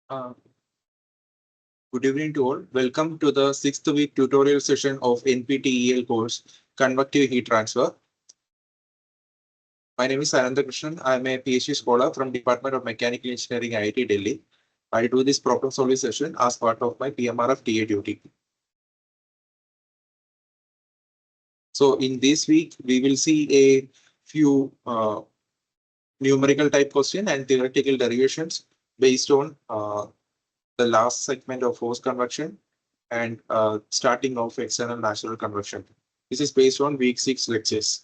Uh, Good evening to all. Welcome to the 6th week tutorial session of NPTEL course Convective Heat Transfer. My name is Ananthakrishnan. I am a Ph.D. scholar from Department of Mechanical Engineering, IIT Delhi. I do this problem solving session as part of my PMRF TA duty. So in this week, we will see a few numerical type question and theoretical derivations based on the last segment of force convection and starting of external natural convection. This is based on week 6 lectures.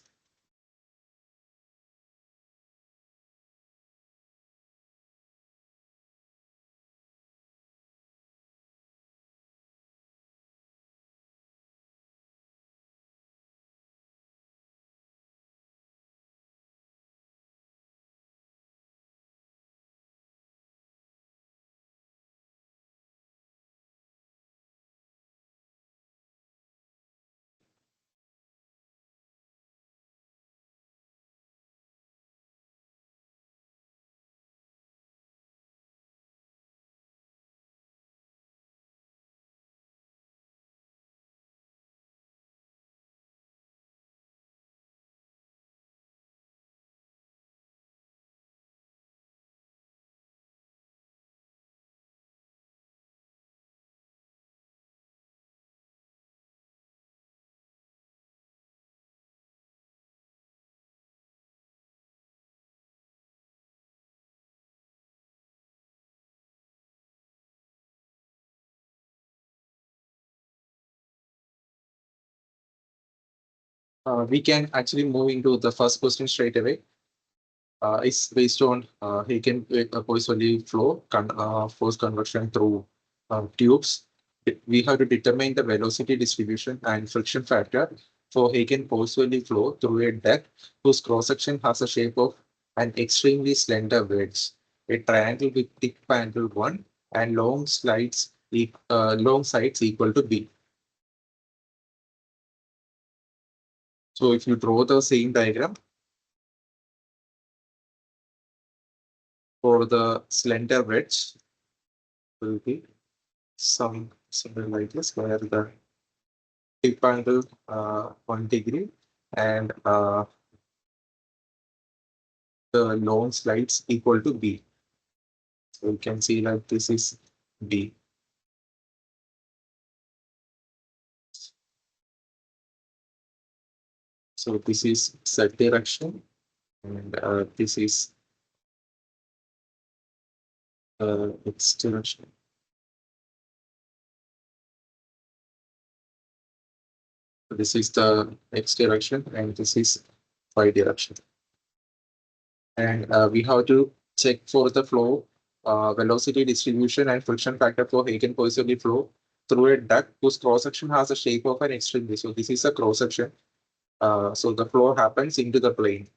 We can actually move into the first question straight away. It's based on Hagen-Poisson flow force convection through tubes. We have to determine the velocity distribution and friction factor for Hagen-Poisson flow through a duct whose cross section has a shape of an extremely slender wedge, a triangle with thick angle 1 and long sides equal to B. So if you draw the same diagram for the slender wedge, will be something like this, where the tip angle 1 degree and the long slides equal to B. So you can see that this is B. So this is Z direction, and this is X direction. This is the X direction, and this is Y direction. And we have to check for the flow, velocity distribution, and friction factor for Hagen-Poisson flow through a duct whose cross section has a shape of an extremely. So this is a cross section. So the flow happens into the plane.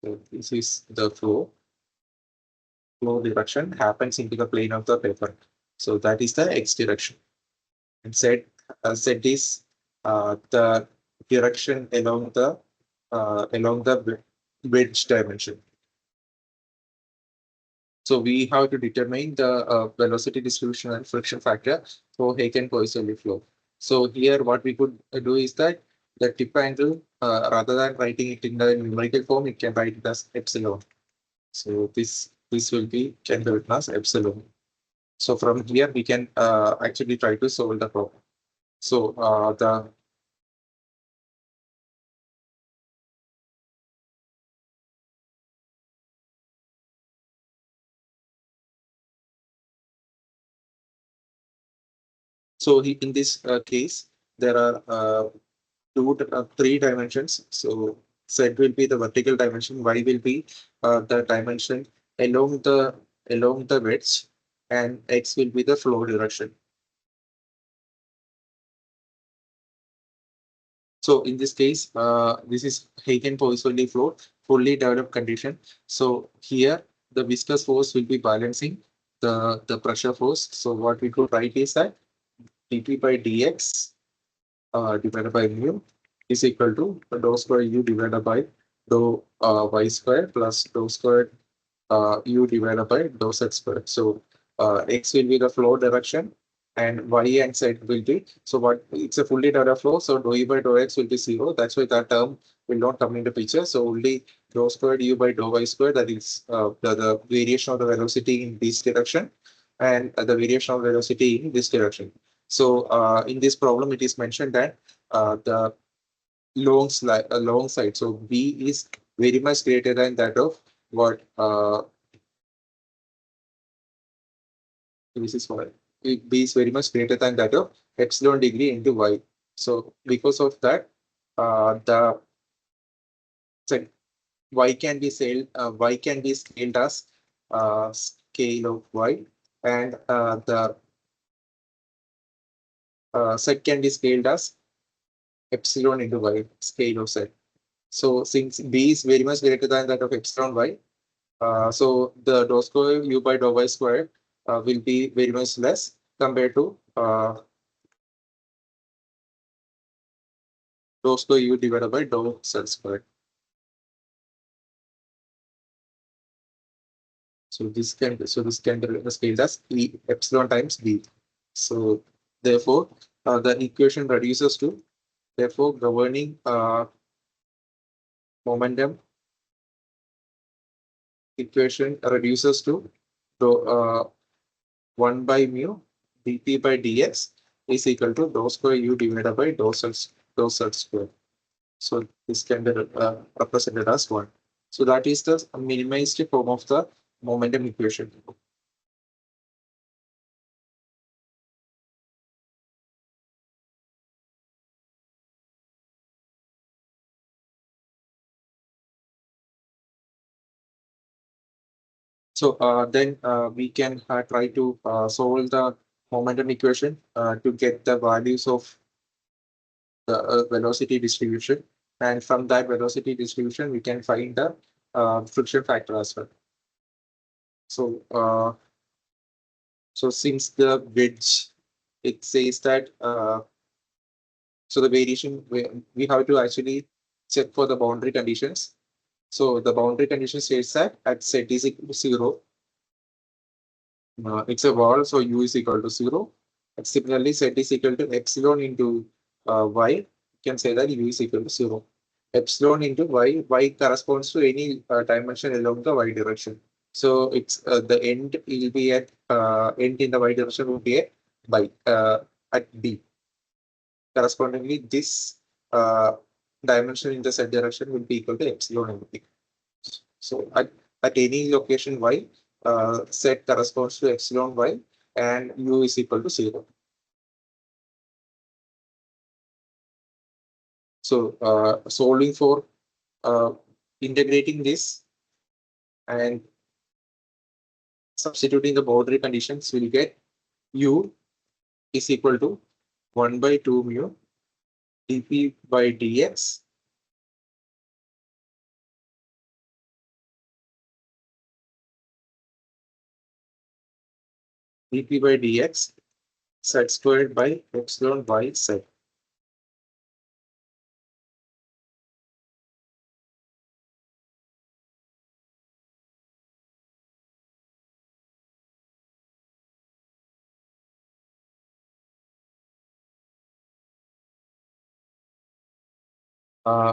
So this is the flow. Flow direction happens into the plane of the paper. So that is the X direction. And Z is the direction along the wedge dimension. So we have to determine the velocity distribution and friction factor for Hagen-Poisson flow. So here what we could do is that the tip angle, rather than writing it in the numerical form, it can write it as epsilon. So this will be can be written as epsilon. So from here we can actually try to solve the problem. So in this case there are three dimensions. So Z will be the vertical dimension, Y will be the dimension along the wedge, and X will be the flow direction. So in this case, this is Hagen-Poisson flow, fully developed condition. So here the viscous force will be balancing the pressure force. So what we could write is that dP by dx divided by mu is equal to dou square u divided by dou y square plus dou square u divided by dou z squared. So x will be the flow direction and y and z will be, so what, it's a fully direct flow, so dou e by dou x will be 0. That's why that term will not come into picture. So only dou squared u by dou y squared, that is the variation of the velocity in this direction and the variation of velocity in this direction. So in this problem, it is mentioned that the long side, so b is very much greater than that of what this is what b is very much greater than that of epsilon degree into y. So because of that, the so y can be scaled as scale of y, and the z can be scaled as epsilon into y, scale of z. So since b is very much greater than that of epsilon y, so the dou square u by dou y squared will be very much less compared to dou square u divided by dou z squared. So this can be scaled as e epsilon times b. So therefore, the equation reduces to, therefore governing momentum equation reduces to dou 1 by mu dp by dx is equal to dou square u divided by dou z square. So this can be represented as 1. So that is the minimized form of the momentum equation. So then we can try to solve the momentum equation to get the values of the velocity distribution. And from that velocity distribution, we can find the friction factor as well. So, so since the wedge, it says that, so the variation, we have to actually check for the boundary conditions. So the boundary condition says that at z is equal to 0, it's a wall, so u is equal to 0. And similarly, z is equal to epsilon into y. You can say that u is equal to 0. Epsilon into y corresponds to any dimension along the y direction. So it's the end will be at end in the y direction will be at b. Correspondingly, this dimension in the z direction will be equal to epsilon into b. So at any location y, z corresponds to epsilon y and u is equal to 0. So solving for integrating this and substituting the boundary conditions, will get u is equal to 1 by 2 mu dp by dx dp by dx z squared by epsilon y z.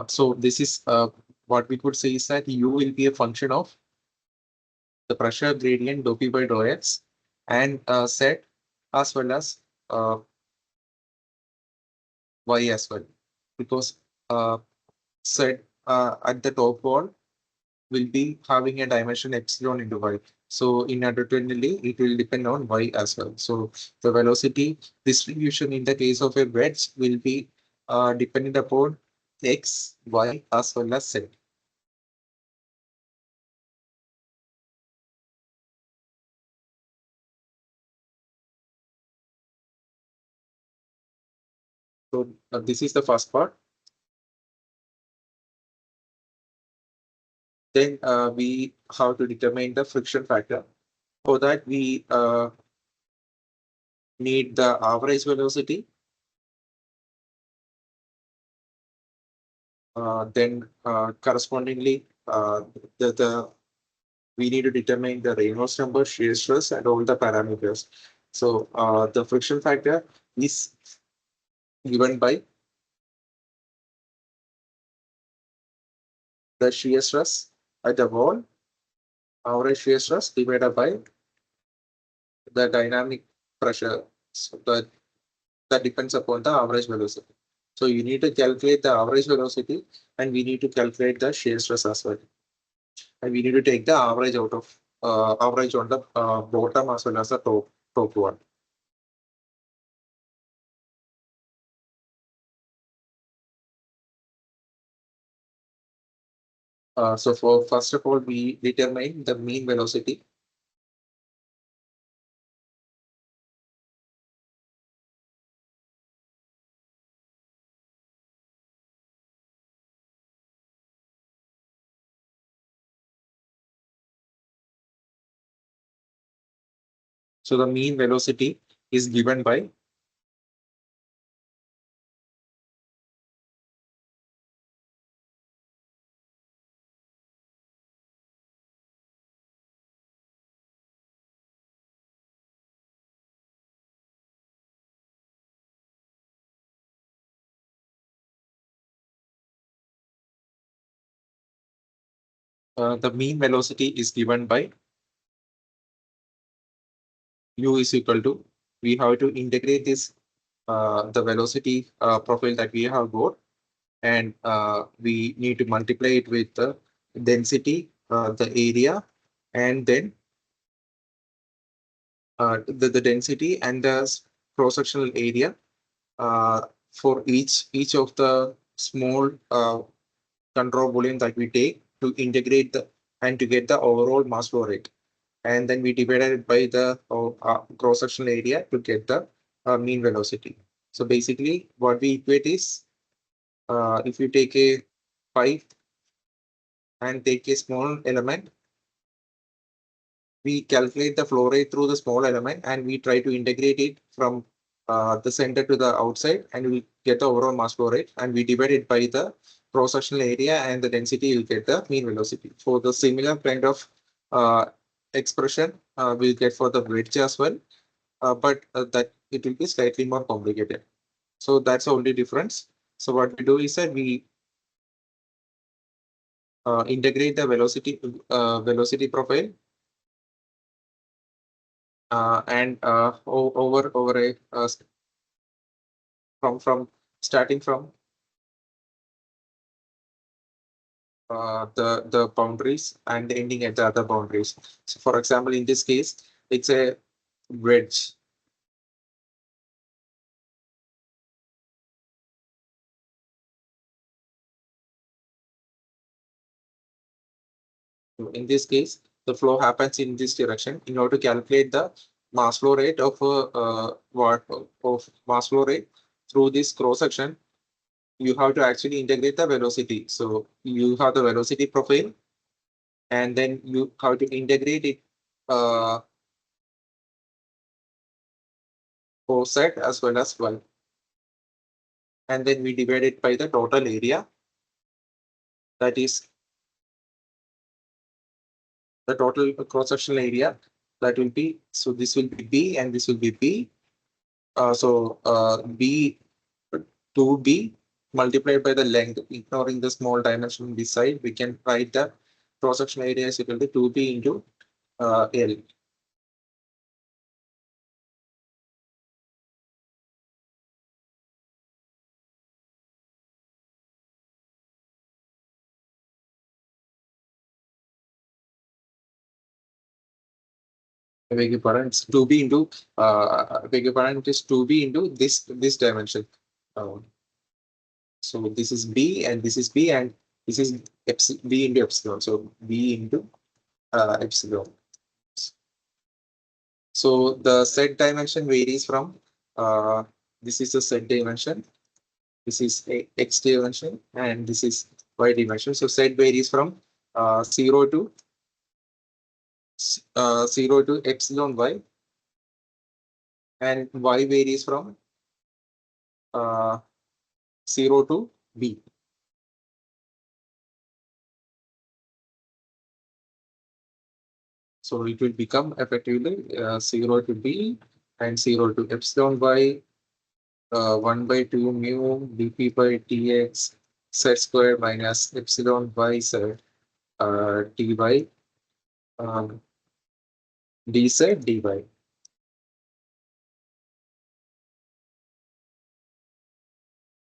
So this is what we could say is that u will be a function of the pressure gradient dou p by dou x and z as well as y as well, because z at the top wall will be having a dimension epsilon into y. So inadvertently, it will depend on y as well. So the velocity distribution in the case of a wedge will be dependent upon x, y as well as z. So this is the first part. Then we have to determine the friction factor. For that, we need the average velocity. Then correspondingly, the we need to determine the Reynolds number, shear stress, and all the parameters. So the friction factor is given by the shear stress at the wall, average shear stress divided by the dynamic pressure. So that depends upon the average velocity. So you need to calculate the average velocity, and we need to calculate the shear stress as well. And we need to take the average out of average on the bottom as well as the top one. So for first of all, we determine the mean velocity. So the mean velocity is given by the mean velocity is given by u is equal to, we have to integrate this the velocity profile that we have got, and we need to multiply it with the density, the area, and then the density and the cross-sectional area uh, for each of the small control volume that we take to integrate the and to get the overall mass flow rate. And then we divided it by the cross-sectional area to get the mean velocity. So basically, what we equate is if you take a pipe and take a small element, we calculate the flow rate through the small element, and we try to integrate it from the center to the outside, and we get the overall mass flow rate, and we divide it by the cross-sectional area and the density, you get the mean velocity. For the similar kind of uh, expression we'll get for the bridge as well, but that it will be slightly more complicated. So that's the only difference. So what we do is that we integrate the velocity profile and over a from starting from the boundaries and ending at the other boundaries. So for example, in this case, it's a wedge. So in this case, the flow happens in this direction. In order to calculate the mass flow rate of mass flow rate through this cross section, you have to actually integrate the velocity. So you have the velocity profile, and then you have to integrate it uh, both side as well as y. And then we divide it by the total area, that is the total cross-sectional area, that will be, so this will be B and this will be B. B 2B multiplied by the length, ignoring the small dimension beside, we can write the cross-sectional area is equal to 2B into L. I beg your pardon, it's 2B into I beg your pardon, it is 2B into this dimension. Um, so this is B and this is B, and this is B into epsilon. So B into epsilon. So the set dimension varies from this is the set dimension, this is a x dimension, and this is y dimension. So set varies from 0 to 0 to epsilon y, and y varies from uh, 0 to b. So it will become effectively 0 to B and 0 to epsilon y 1 by 2 mu dp by dx z square minus epsilon y z dy um, dz dy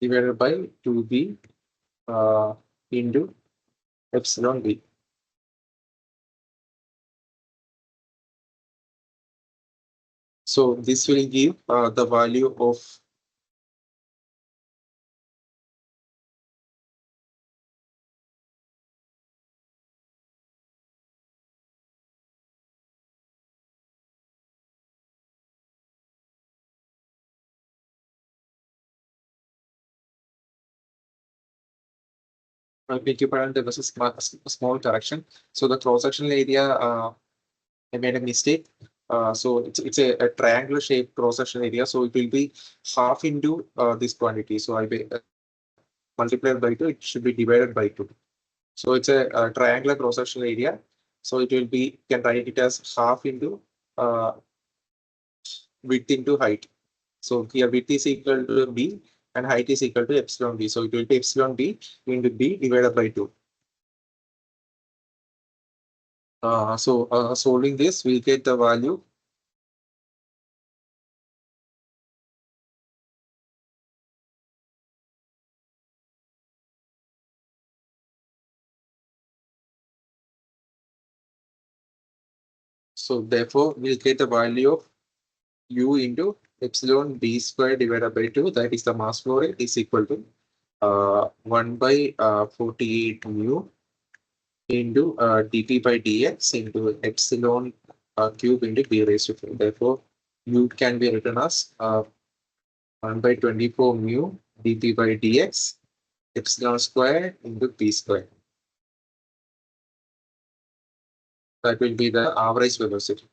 divided by 2b into epsilon b. So this will give the value of beg your pardon, there was a small correction. So the cross-sectional area, I made a mistake. So it's a triangular shaped cross-sectional area. So it will be half into this quantity. So multiplied by 2, it should be divided by 2. So it's a triangular cross-sectional area. So it will be, can write it as half into uh, width into height. So here width is equal to b and height is equal to epsilon b. So it will be epsilon b into b divided by 2. Solving this, we get the value. So therefore, we'll get the value of u into epsilon b square divided by 2. That is the mass flow rate is equal to 1 by 48 mu into dp by dx into epsilon cube into b raised to 4. Therefore, u can be written as 1 by 24 mu dp by dx epsilon square into p square. That will be the average velocity,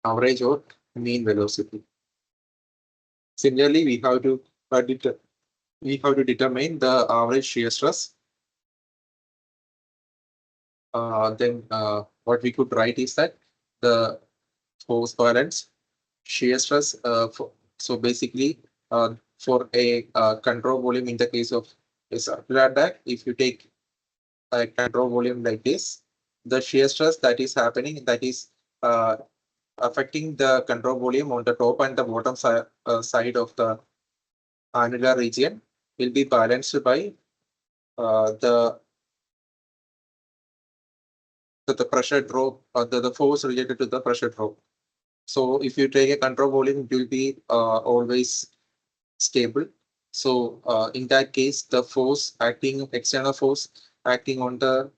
average or mean velocity. Similarly, we have to determine the average shear stress. Then what we could write is that the force balance shear stress. So basically, for a control volume in the case of a circular deck, if you take a control volume like this, the shear stress that is happening, that is uh, affecting the control volume on the top and the bottom side of the annular region will be balanced by the the pressure drop, the force related to the pressure drop. So if you take a control volume, it will be always stable. So in that case, the force acting, external force acting on the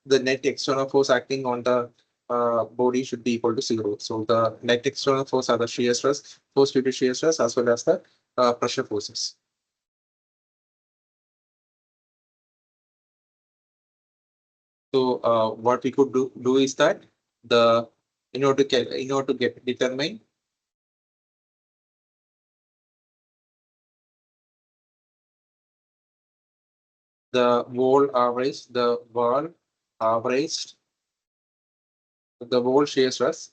net external force acting on the body should be equal to 0. So the net external force are the shear stress, force due to shear stress, as well as the pressure forces. So what we could do is that the in order to get determine the wall averaged the wall shear stress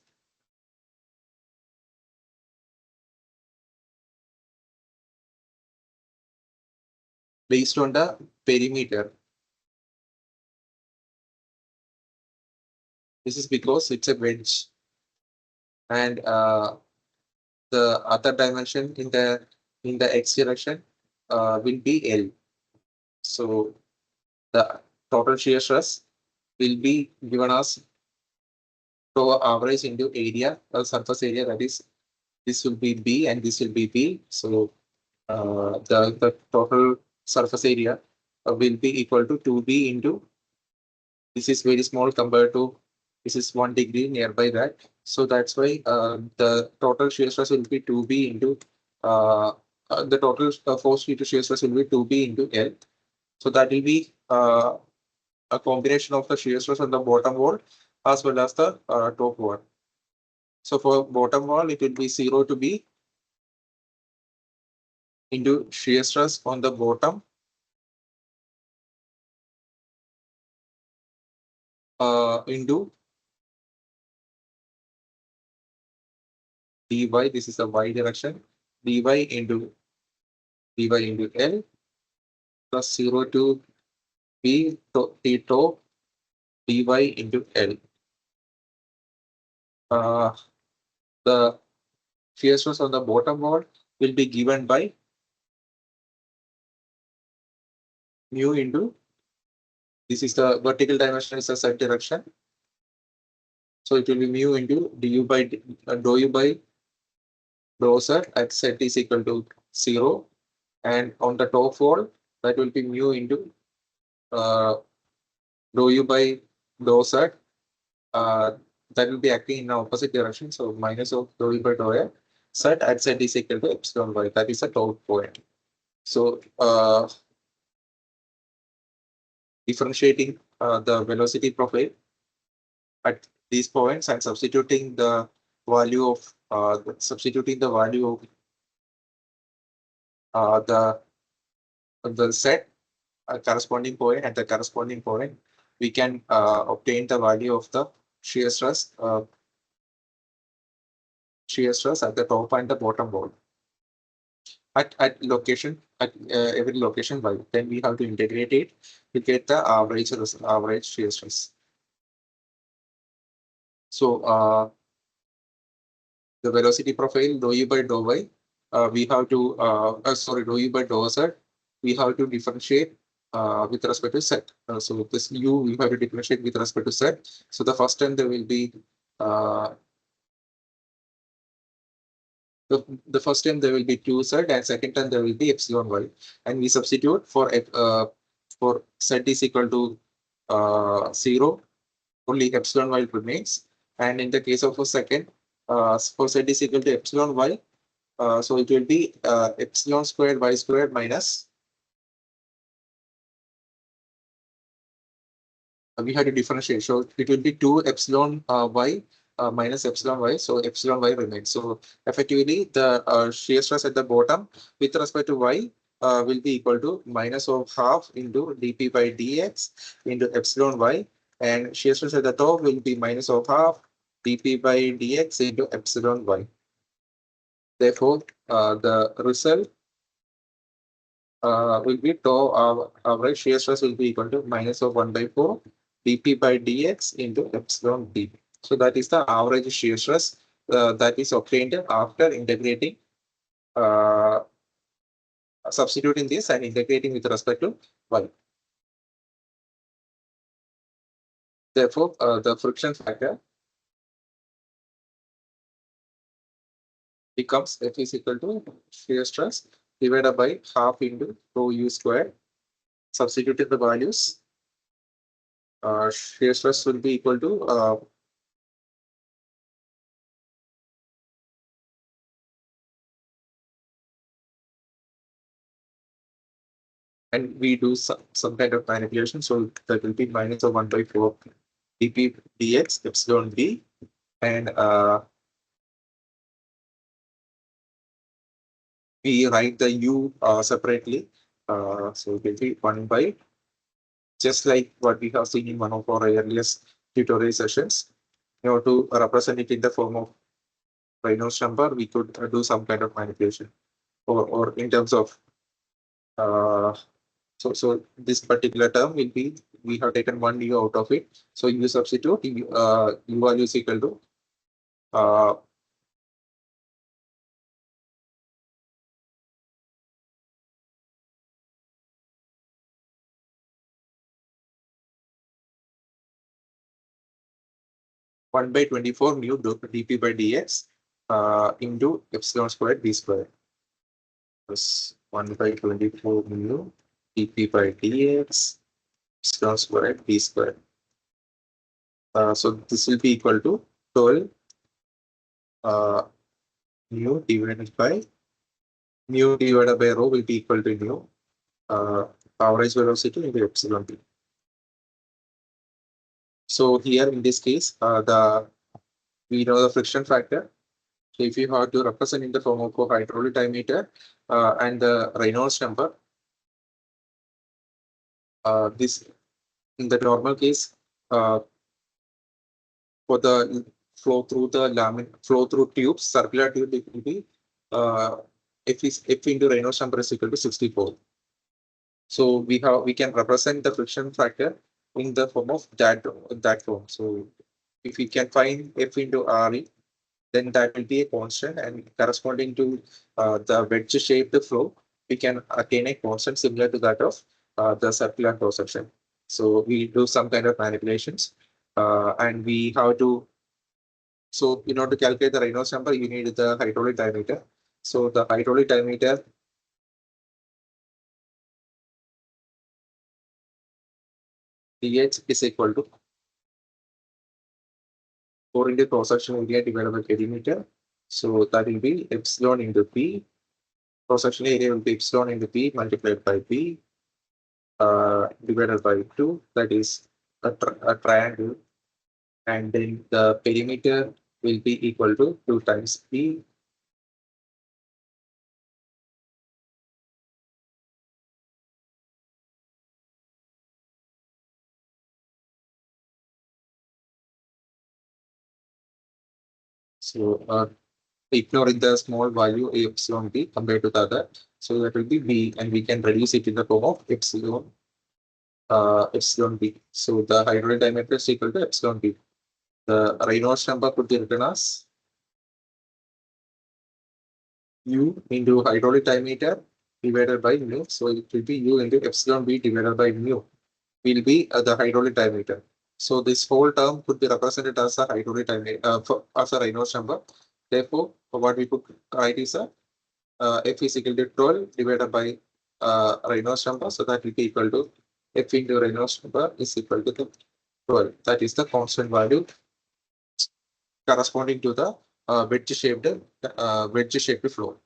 based on the perimeter. This is because it's a wedge, and the other dimension in the x direction will be L. So the total shear stress will be given as to average into area, surface area, that is this will be B and this will be B. So the total surface area will be equal to 2B into, this is very small compared to, this is 1 degree nearby that. So that's why the total shear stress will be 2B into the total force due to shear stress will be 2B into L. So that will be a combination of the shear stress on the bottom wall as well as the top wall. So for bottom wall, it will be 0 to B into shear stress on the bottom into dy, this is the y direction, dy into L plus 0 to b t tau dy into L. The shear stress on the bottom wall will be given by mu into, this is the vertical dimension is the z direction. So it will be mu into du by dou u by dou z at z is equal to 0. And on the top wall, that will be mu into dou u by dou z. That will be acting in the opposite direction. So minus of dou u by dou x z at z is equal to epsilon y. That is the top point. So differentiating the velocity profile at these points and substituting the value of the set corresponding point at the corresponding point, we can obtain the value of the shear stress at the top and the bottom wall at every location y. Then we have to integrate it to get the average shear stress. So the velocity profile dou u by dou y, we have to dou u by dou z, we have to differentiate with respect to z. So this u we have to differentiate with respect to z. So the first term there will be the first term there will be 2z, and second term there will be epsilon y, and we substitute for z is equal to 0, only epsilon y remains. And in the case of a second, for z is equal to epsilon y, so it will be epsilon squared y squared minus, we had to differentiate. So it will be 2 epsilon y minus epsilon y. So epsilon y remains. So effectively, the shear stress at the bottom with respect to y will be equal to minus of half into dp by dx into epsilon y, and shear stress at the top will be minus of half dp by dx into epsilon y. Therefore, the result will be tau average shear stress will be equal to minus of 1 by 4 dp by dx into epsilon d. So that is the average shear stress that is obtained after integrating, substituting this and integrating with respect to y. Therefore, the friction factor becomes F is equal to shear stress divided by half into rho u squared. Substituting the values, shear stress will be equal to and we do some kind of manipulation. So that will be minus of 1 by 4 dp dx epsilon d, and we write the u separately. So it will be 1 by, just like what we have seen in one of our earliest tutorial sessions. In order to represent it in the form of Reynolds number, we could do some kind of manipulation, or in terms of so this particular term will be, we have taken one u out of it. So you substitute u value is equal to 1 by 24 mu dp by dx into epsilon squared b squared plus 1 by 24 mu dp by dx epsilon squared b squared. So this will be equal to 12 mu divided by rho will be equal to mu average velocity into epsilon b. So here in this case, we know the friction factor. So if you have to represent in the form of a hydraulic diameter and the Reynolds number, this in the normal case, for the flow through the flow through tubes, circular tube, it will be F into Reynolds number is equal to 64. So we can represent the friction factor in the form of that form. So if we can find F into Re, then that will be a constant, and corresponding to the wedge-shaped flow, we can attain a constant similar to that of the circular cross section. So we do some kind of manipulations, and we have to. So in order to calculate the Reynolds number, you need the hydraulic diameter. So the hydraulic diameter dH is equal to 4 into cross section area divided by perimeter. So that will be epsilon into P. Cross section area will be epsilon into P multiplied by P divided by 2. That is a triangle. And then the perimeter will be equal to 2 times P. So ignoring the small value epsilon B compared to the other. So that will be B, and we can reduce it in the form of epsilon B. So the hydraulic diameter is equal to epsilon B. The Reynolds number could be written as U into hydraulic diameter divided by mu. So it will be U into epsilon B divided by mu will be the hydraulic diameter. So this whole term could be represented as a hydraulic diameter as a Reynolds number. Therefore, what we could write is a F is equal to 12 divided by Reynolds number. So that will be equal to F into Reynolds number is equal to the 12. That is the constant value corresponding to the wedge-shaped flow.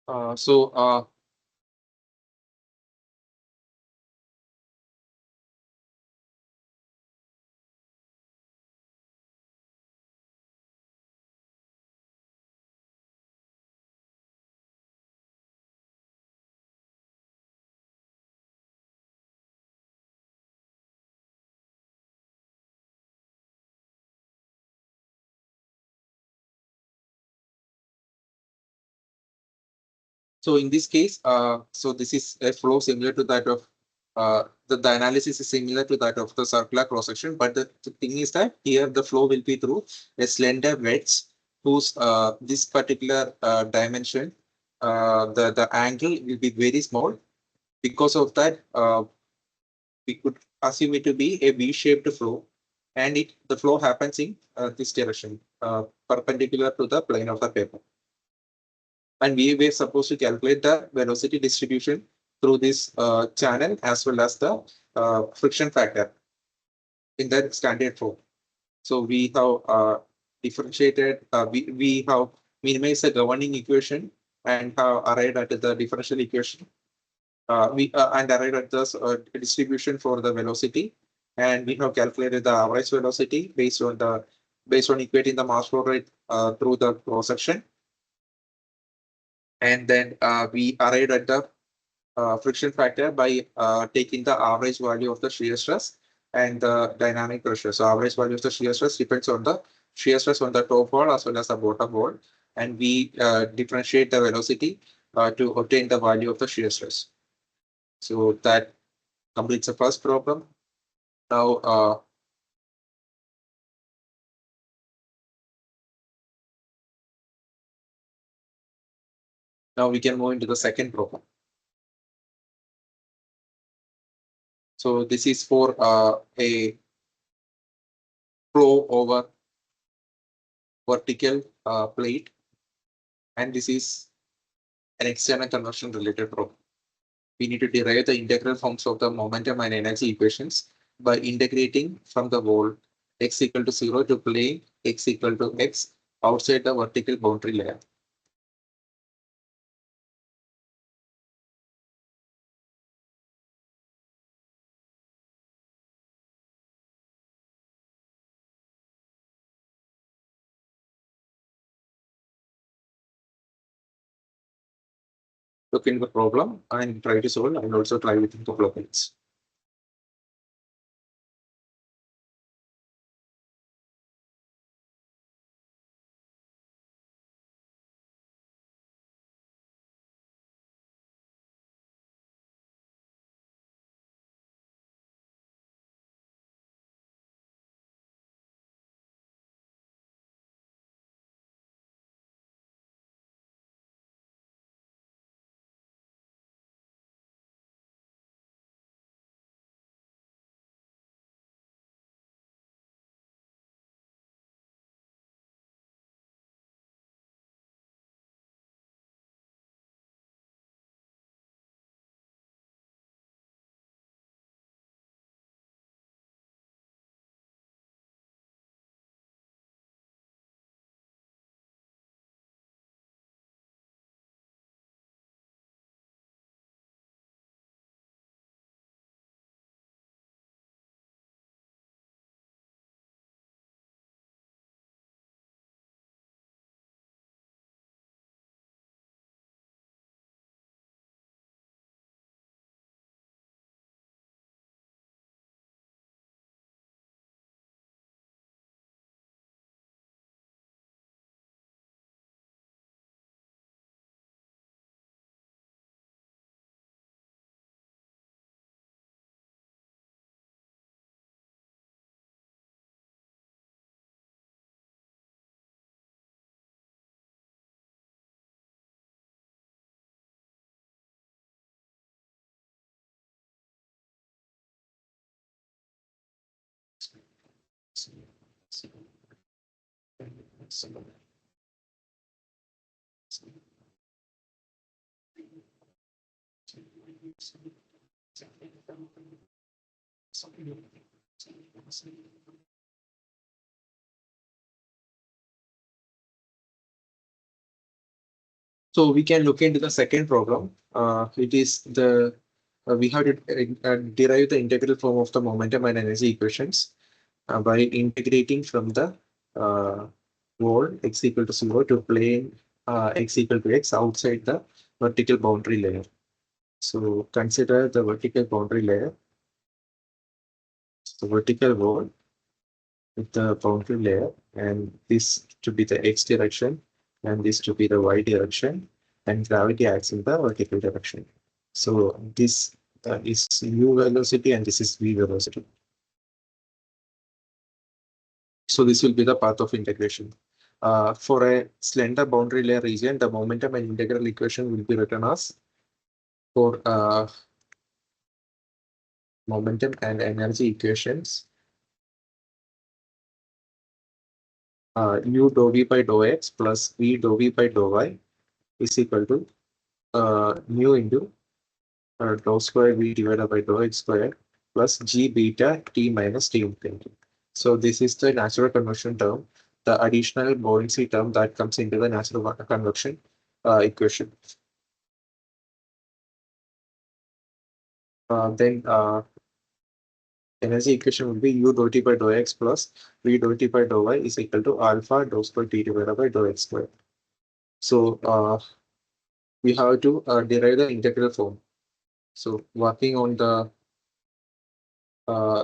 Uh, so uh, So in this case, so this is a flow similar to that of the analysis is similar to that of the circular cross section, but the thing is that here the flow will be through a slender wedge whose this particular dimension, the angle will be very small. Because of that, we could assume it to be a V-shaped flow, and the flow happens in this direction, perpendicular to the plane of the paper. And we were supposed to calculate the velocity distribution through this channel as well as the friction factor in that standard form. So we have differentiated, we have minimized the governing equation and have arrived at the differential equation. And arrived at the distribution for the velocity, and we have calculated the average velocity based on equating the mass flow rate through the cross section. And then we arrived at the friction factor by taking the average value of the shear stress and the dynamic pressure. So average value of the shear stress depends on the shear stress on the top wall as well as the bottom wall, and we differentiate the velocity to obtain the value of the shear stress. So that completes the first problem. Now we can move into the second problem. So this is for a flow over vertical plate, and this is an external convection related problem. We need to derive the integral forms of the momentum and energy equations by integrating from the wall x equal to 0 to plane x equal to x outside the vertical boundary layer. Look into the problem and try to solve, and also try within a couple of minutes. So we can look into the second problem. It is the we have to derive the integral form of the momentum and energy equations by integrating from the wall x equal to 0 to plane x equal to x outside the vertical boundary layer. So consider the vertical boundary layer. So vertical wall with the boundary layer, and this to be the x direction, and this to be the y direction, and gravity acts in the vertical direction. So this is u velocity, and this is v velocity. So this will be the path of integration. For a slender boundary layer region, the momentum and integral equation will be written as for momentum and energy equations. U dou v by dou x plus v dou v by dou y is equal to mu into dou square v divided by dou x square plus g beta t minus t infinity. So this is the natural convection term, the additional buoyancy term that comes into the natural convection equation. Then energy equation will be u dou t by dou x plus v dou t by dou y is equal to alpha dou square t divided by dou x square. So we have to derive the integral form. So working on the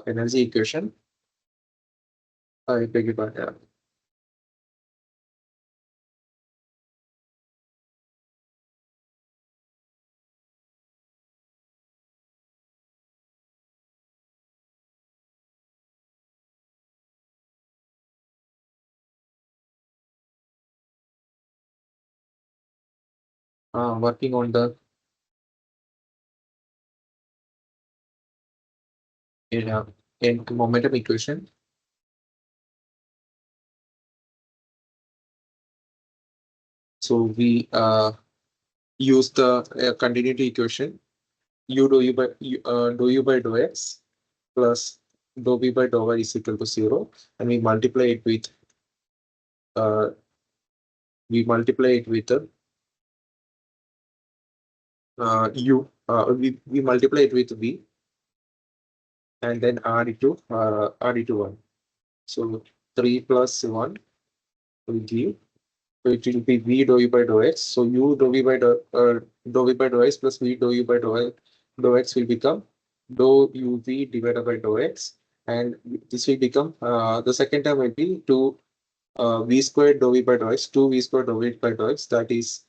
energy equation, I beg your pardon. Working on the uh, in momentum equation. So we use the continuity equation u dou u by dou u by dou x plus dou v by dou y is equal to 0, and uh, we multiply it with we multiply it with v and then add it to 1. So 3 plus 1 will give, so it will be v dou u by dou x. So u dou v by dou v by dou x plus v dou u by dou x will become dou u v divided by dou x, and this will become the second term will be 2 v squared dou v by dou x, 2 v squared dou v by dou x, that is,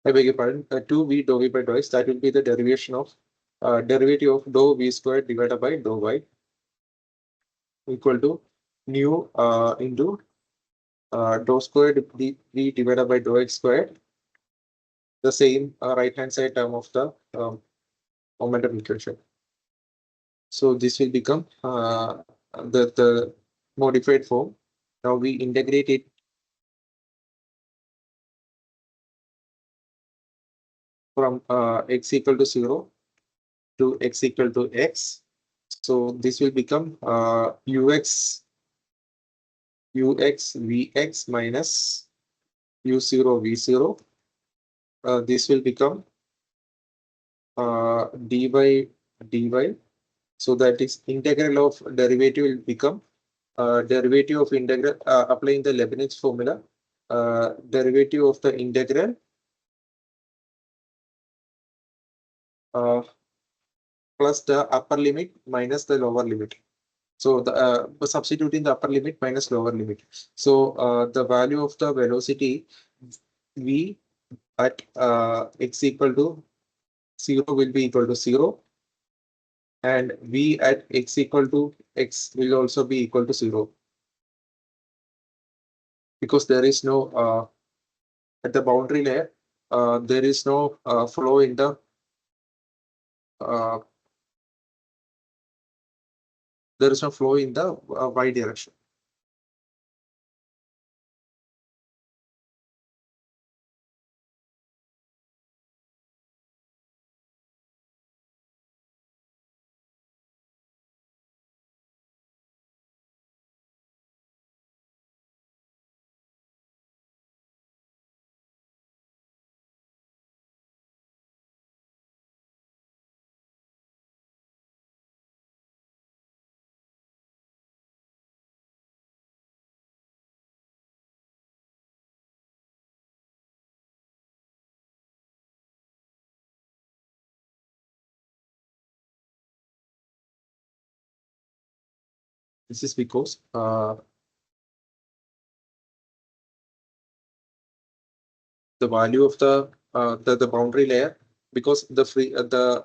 I beg your pardon, 2 v dou v by dou x, that will be the derivation of derivative of dou v squared divided by dou y equal to nu into dou squared v divided by dou x squared, the same right hand side term of the momentum equation. So this will become the modified form. Now we integrate it from x equal to 0 to x equal to x. So this will become ux vx minus u0 v0. This will become dy dy. So that is integral of derivative will become derivative of integral applying the Leibniz formula. Derivative of the integral plus the upper limit minus the lower limit. So the substituting the upper limit minus lower limit. So the value of the velocity v at x equal to 0 will be equal to 0, and v at x equal to x will also be equal to 0, because there is no at the boundary layer there is no flow in the uh, there is no flow in the y direction. This is because the value of the boundary layer, because the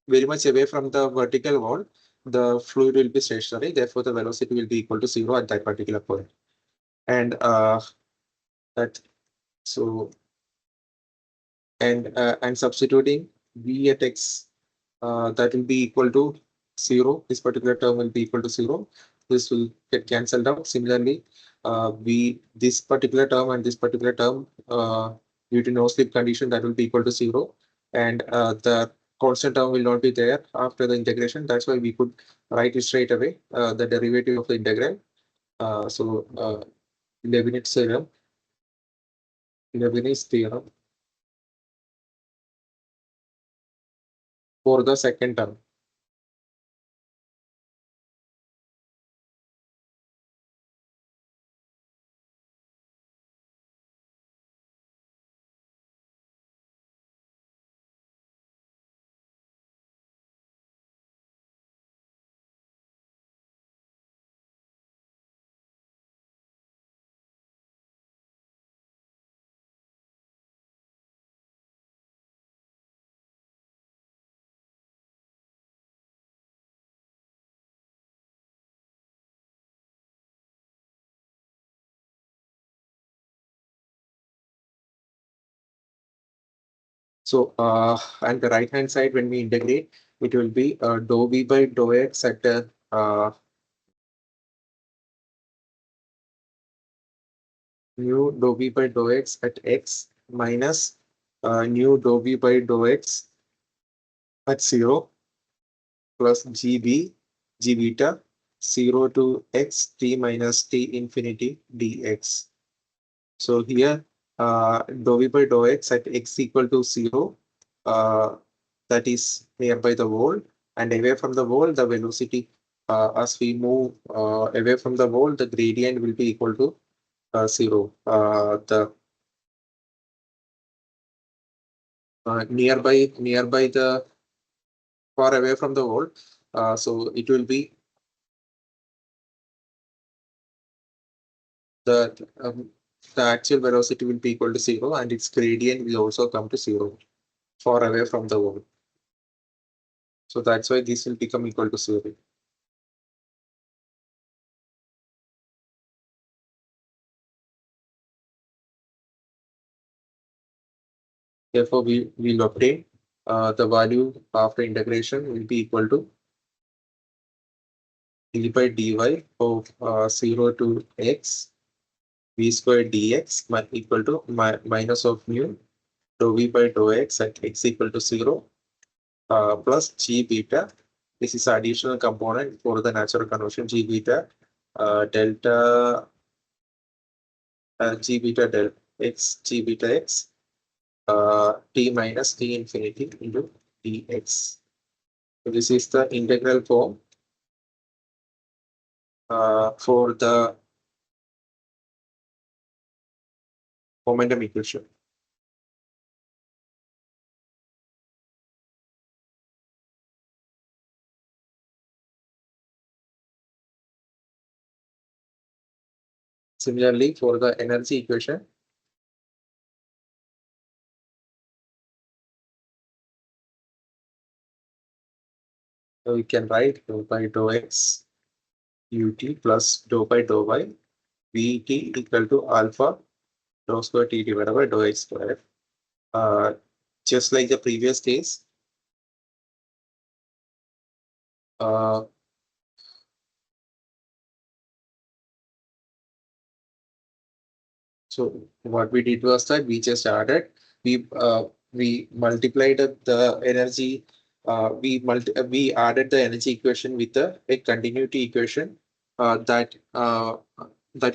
very much away from the vertical wall, the fluid will be stationary. Therefore, the velocity will be equal to 0 at that particular point. And that so and substituting v at x, that will be equal to 0. This particular term will be equal to 0. This will get cancelled out. Similarly, this particular term and this particular term, due to no slip condition, that will be equal to 0. And the constant term will not be there after the integration. That's why we could write it straight away, the derivative of the integral. So Leibniz theorem, Leibniz theorem for the second term. So and the right hand side, when we integrate, it will be dou v by dou x at nu dou v by dou x at x minus nu dou v by dou x at 0 plus g beta 0 to x t minus t infinity dx. So here dou v by dou x at x equal to 0, that is nearby the wall, and away from the wall the velocity, as we move away from the wall, the gradient will be equal to 0. The nearby the far away from the wall, so it will be the the actual velocity will be equal to 0, and its gradient will also come to 0 far away from the wall. So that's why this will become equal to 0. Therefore, we will obtain the value after integration will be equal to d by dy of 0 to x v square dx equal to minus of mu dou v by dou x at x equal to 0 plus g beta. This is additional component for the natural conversion g beta delta g beta del x g beta x t minus t infinity into dx. So this is the integral form for the momentum equation. Similarly, for the energy equation, we can write dou by dou x ut plus dou by dou y vt equal to alpha dou square t divided by dou x square. Just like the previous case, uh, so what we did was that we just added, we multiplied the energy, we added the energy equation with a continuity equation that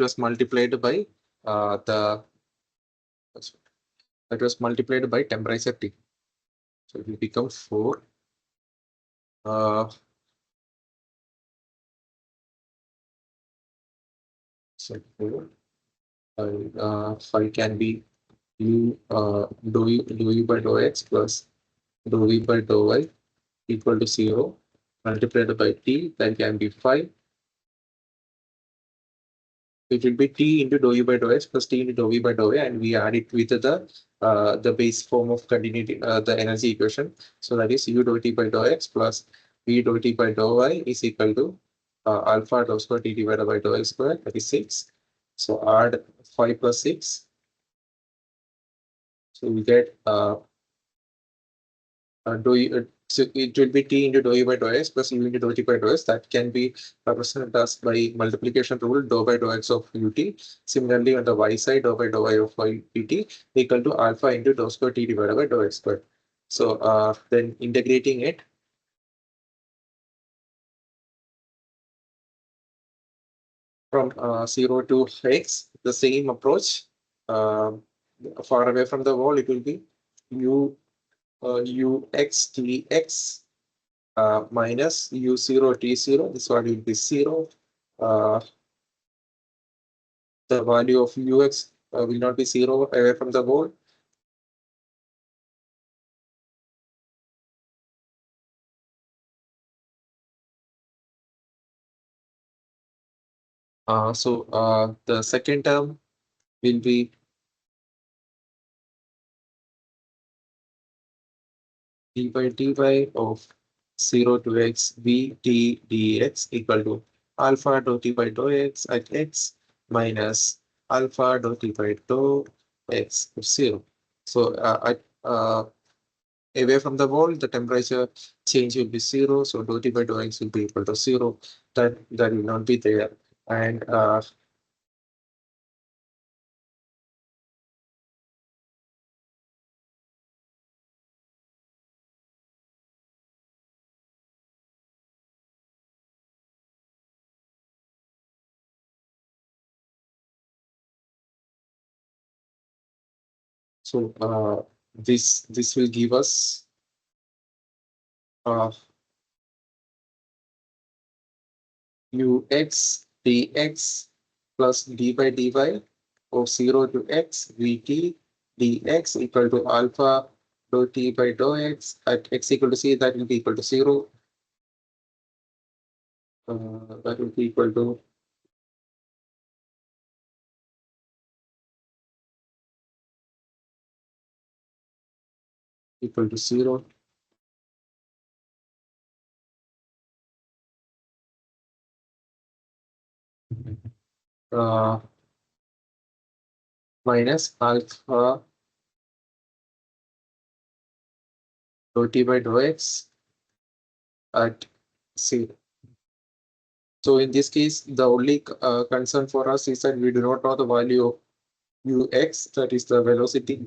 was multiplied by the that was multiplied by temperature T. So it will become 4. So 4. 5 can be u dou u by dou x plus dou v by dou y equal to 0 multiplied by t, that can be 5. It will be t into dou u by dou x plus t into dou v by dou y, and we add it with the base form of continuity, the energy equation. So that is u dou t by dou x plus v dou t by dou y is equal to alpha dou square t divided by dou x square, that is 6. So add 5 plus 6. So we get so it will be t into dou u by dou x plus u into dou t by dou x. That can be represented as by multiplication rule dou by dou x of ut. Similarly, on the y side, dou by dou y of ut equal to alpha into dou square t divided by dou x square. So then integrating it from 0 to x, the same approach. Far away from the wall, it will be u ux dx minus u0 t0. This one will be 0. The value of ux will not be 0 away from the wall. So the second term will be d by dy of 0 to x v t dx equal to alpha dou t by dou x at x minus alpha dou t by dou x of 0. So away from the wall, the temperature change will be 0. So dou T by dou X will be equal to 0. That will not be there. And so this will give us ux dx plus d by dy of 0 to x vt dx equal to alpha dou t by dou x at x equal to c, that will be equal to 0. That will be equal to equal to 0. Minus alpha dou t by dou x at 0. So in this case, the only concern for us is that we do not know the value of ux, that is the velocity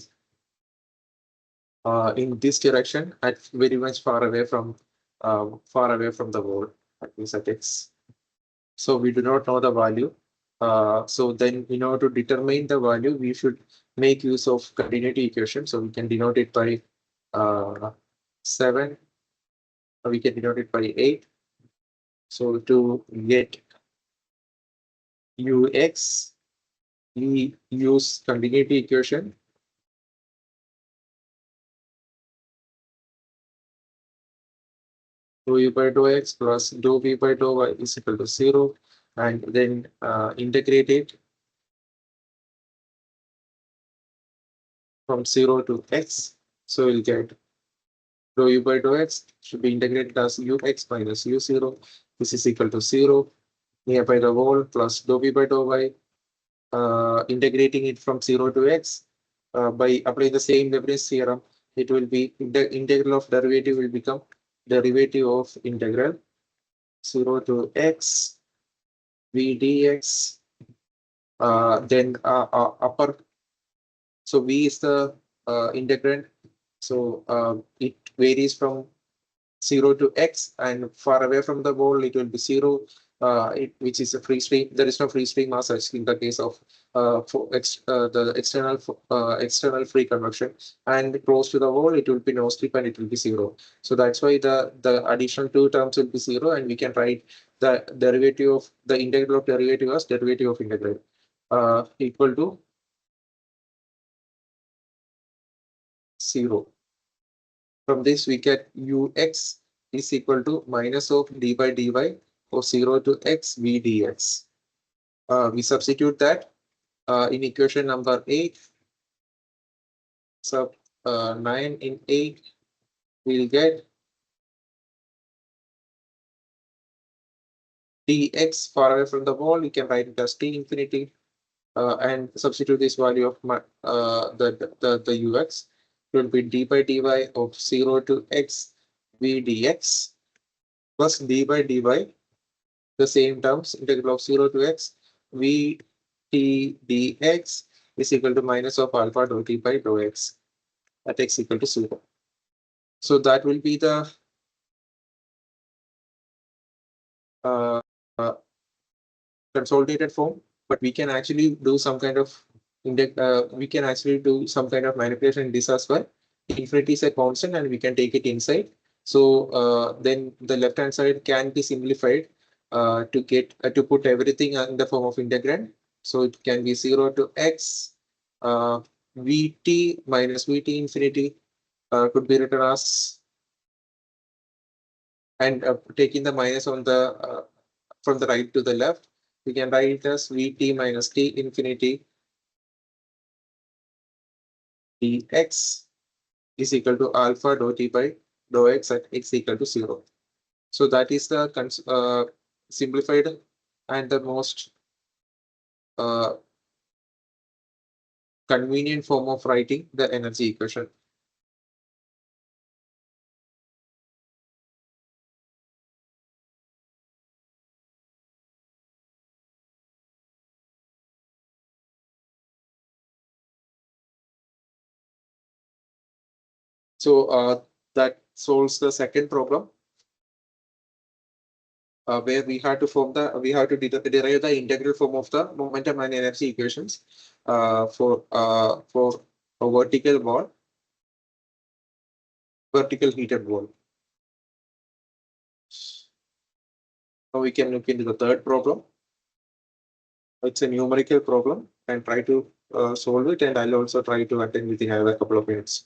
in this direction at very much far away from the wall, that means at x. So we do not know the value. So then in order to determine the value, we should make use of continuity equation. So we can denote it by 7. We can denote it by 8. So to get ux, we use continuity equation. Dou u by dou x plus dou v by dou y is equal to 0. And then integrate it from 0 to x. So we'll get dou u by dou x should be integrated as ux minus u0. This is equal to 0. Nearby the wall plus dou v by dou y. Integrating it from 0 to x by applying the same Leibniz theorem, it will be the integral of derivative will become derivative of integral 0 to x v dx. Then upper, so v is the integrand. So it varies from 0 to x, and far away from the wall it will be 0, which is a free stream. There is no free stream mass actually in the case of the external free convection, and close to the wall it will be no strip and it will be 0. So that's why the additional two terms will be 0, and we can write the derivative of the integral of derivative as derivative of integral equal to 0. From this, we get ux is equal to minus of d by dy of 0 to x v dx. We substitute that in equation number 8. So 9 in 8, we'll get dx far away from the wall. We can write it as t infinity and substitute this value of the ux. It will be d by dy of 0 to x v dx plus d by dy, the same terms, integral of 0 to x v t dx is equal to minus of alpha dou t by dou x at x equal to 0. So that will be the uh, uh, consolidated form, but we can actually do some kind of manipulation in this as well. Infinity is a constant and we can take it inside. So then the left hand side can be simplified to get to put everything in the form of integrand. So it can be 0 to x vt minus vt infinity could be written as, and taking the minus on the from the right to the left, we can write it as vt minus t infinity dx is equal to alpha dou t by dou x at x equal to 0. So that is the simplified and the most convenient form of writing the energy equation. So that solves the second problem, where we have to derive the integral form of the momentum and energy equations for a vertical heated wall. Now we can look into the third problem. It's a numerical problem and try to solve it, and I'll also try to attend within a couple of minutes.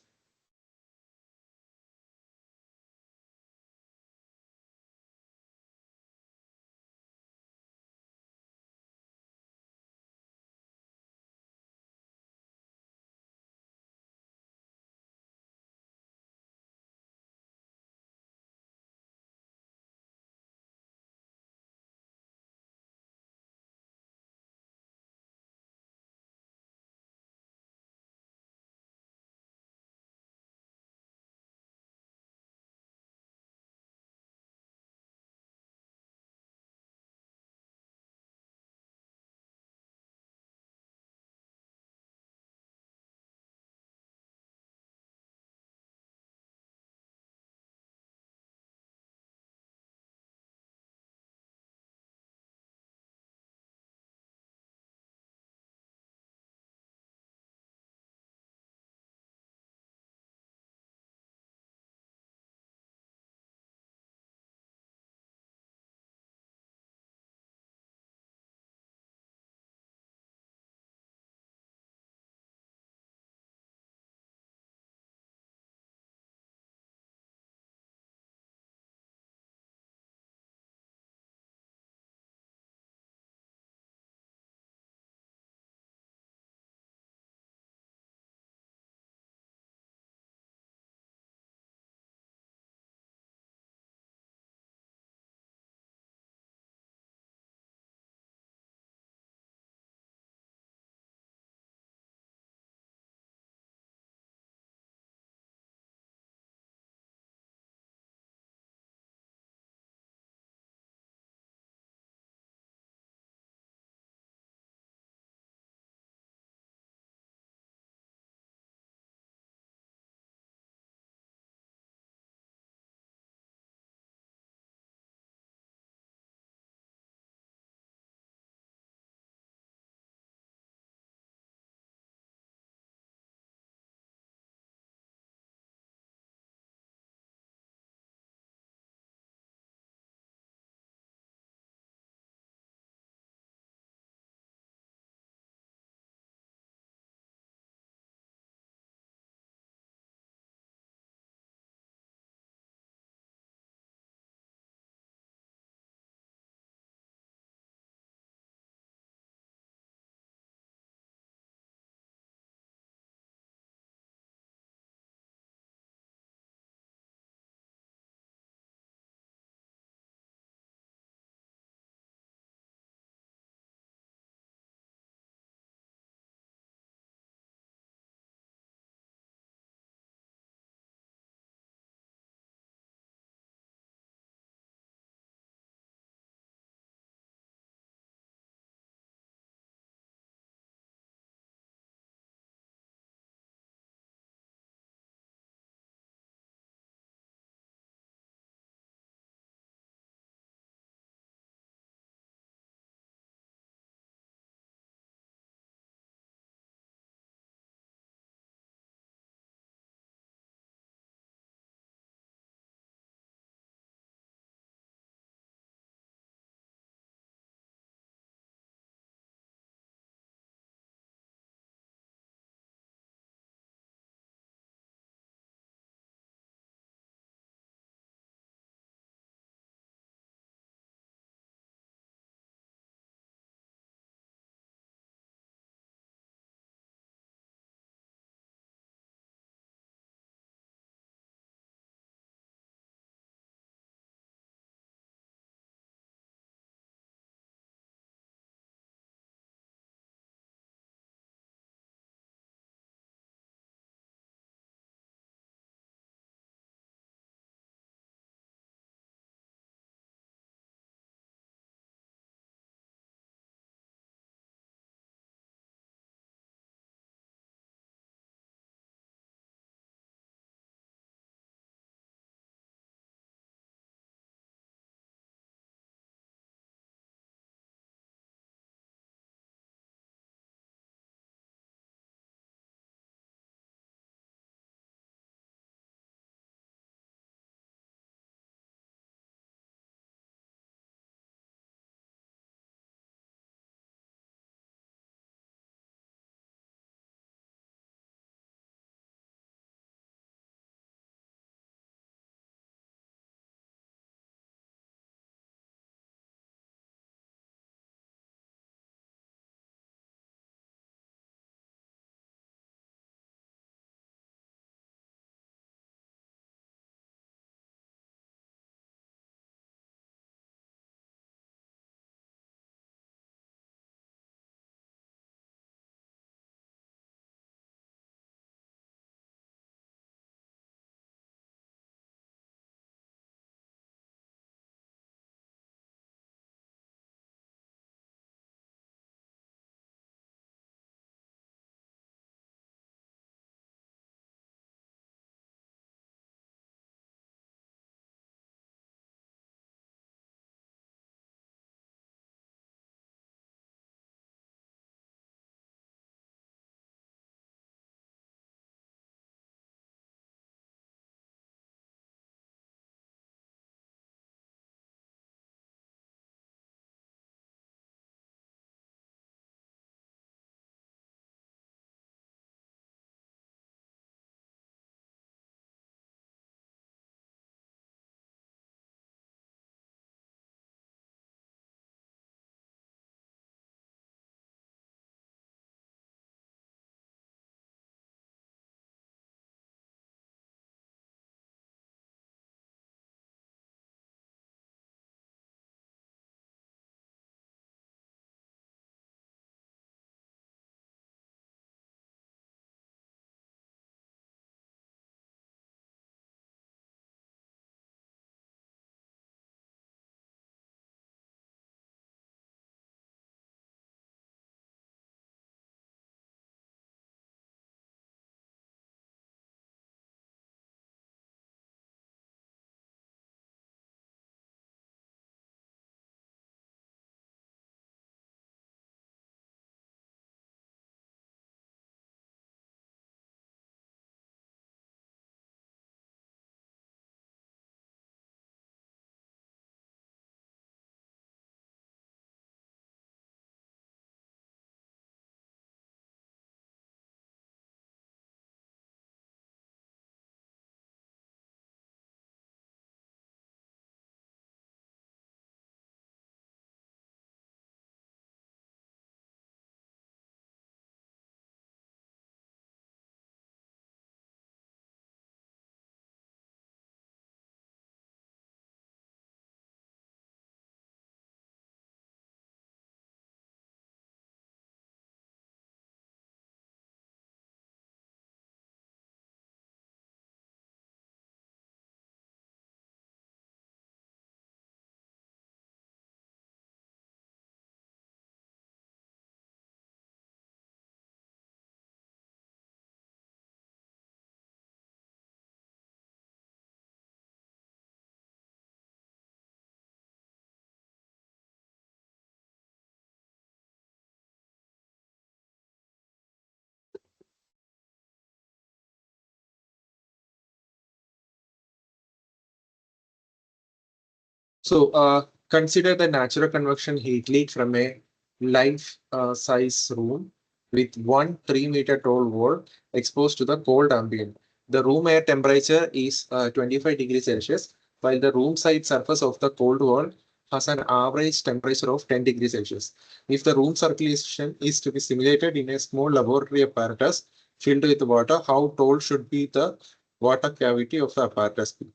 So consider the natural convection heat leak from a life size room with one 3-meter tall wall exposed to the cold ambient. The room air temperature is 25 degrees Celsius, while the room side surface of the cold wall has an average temperature of 10 degrees Celsius. If the room circulation is to be simulated in a small laboratory apparatus filled with water, how tall should be the water cavity of the apparatus be?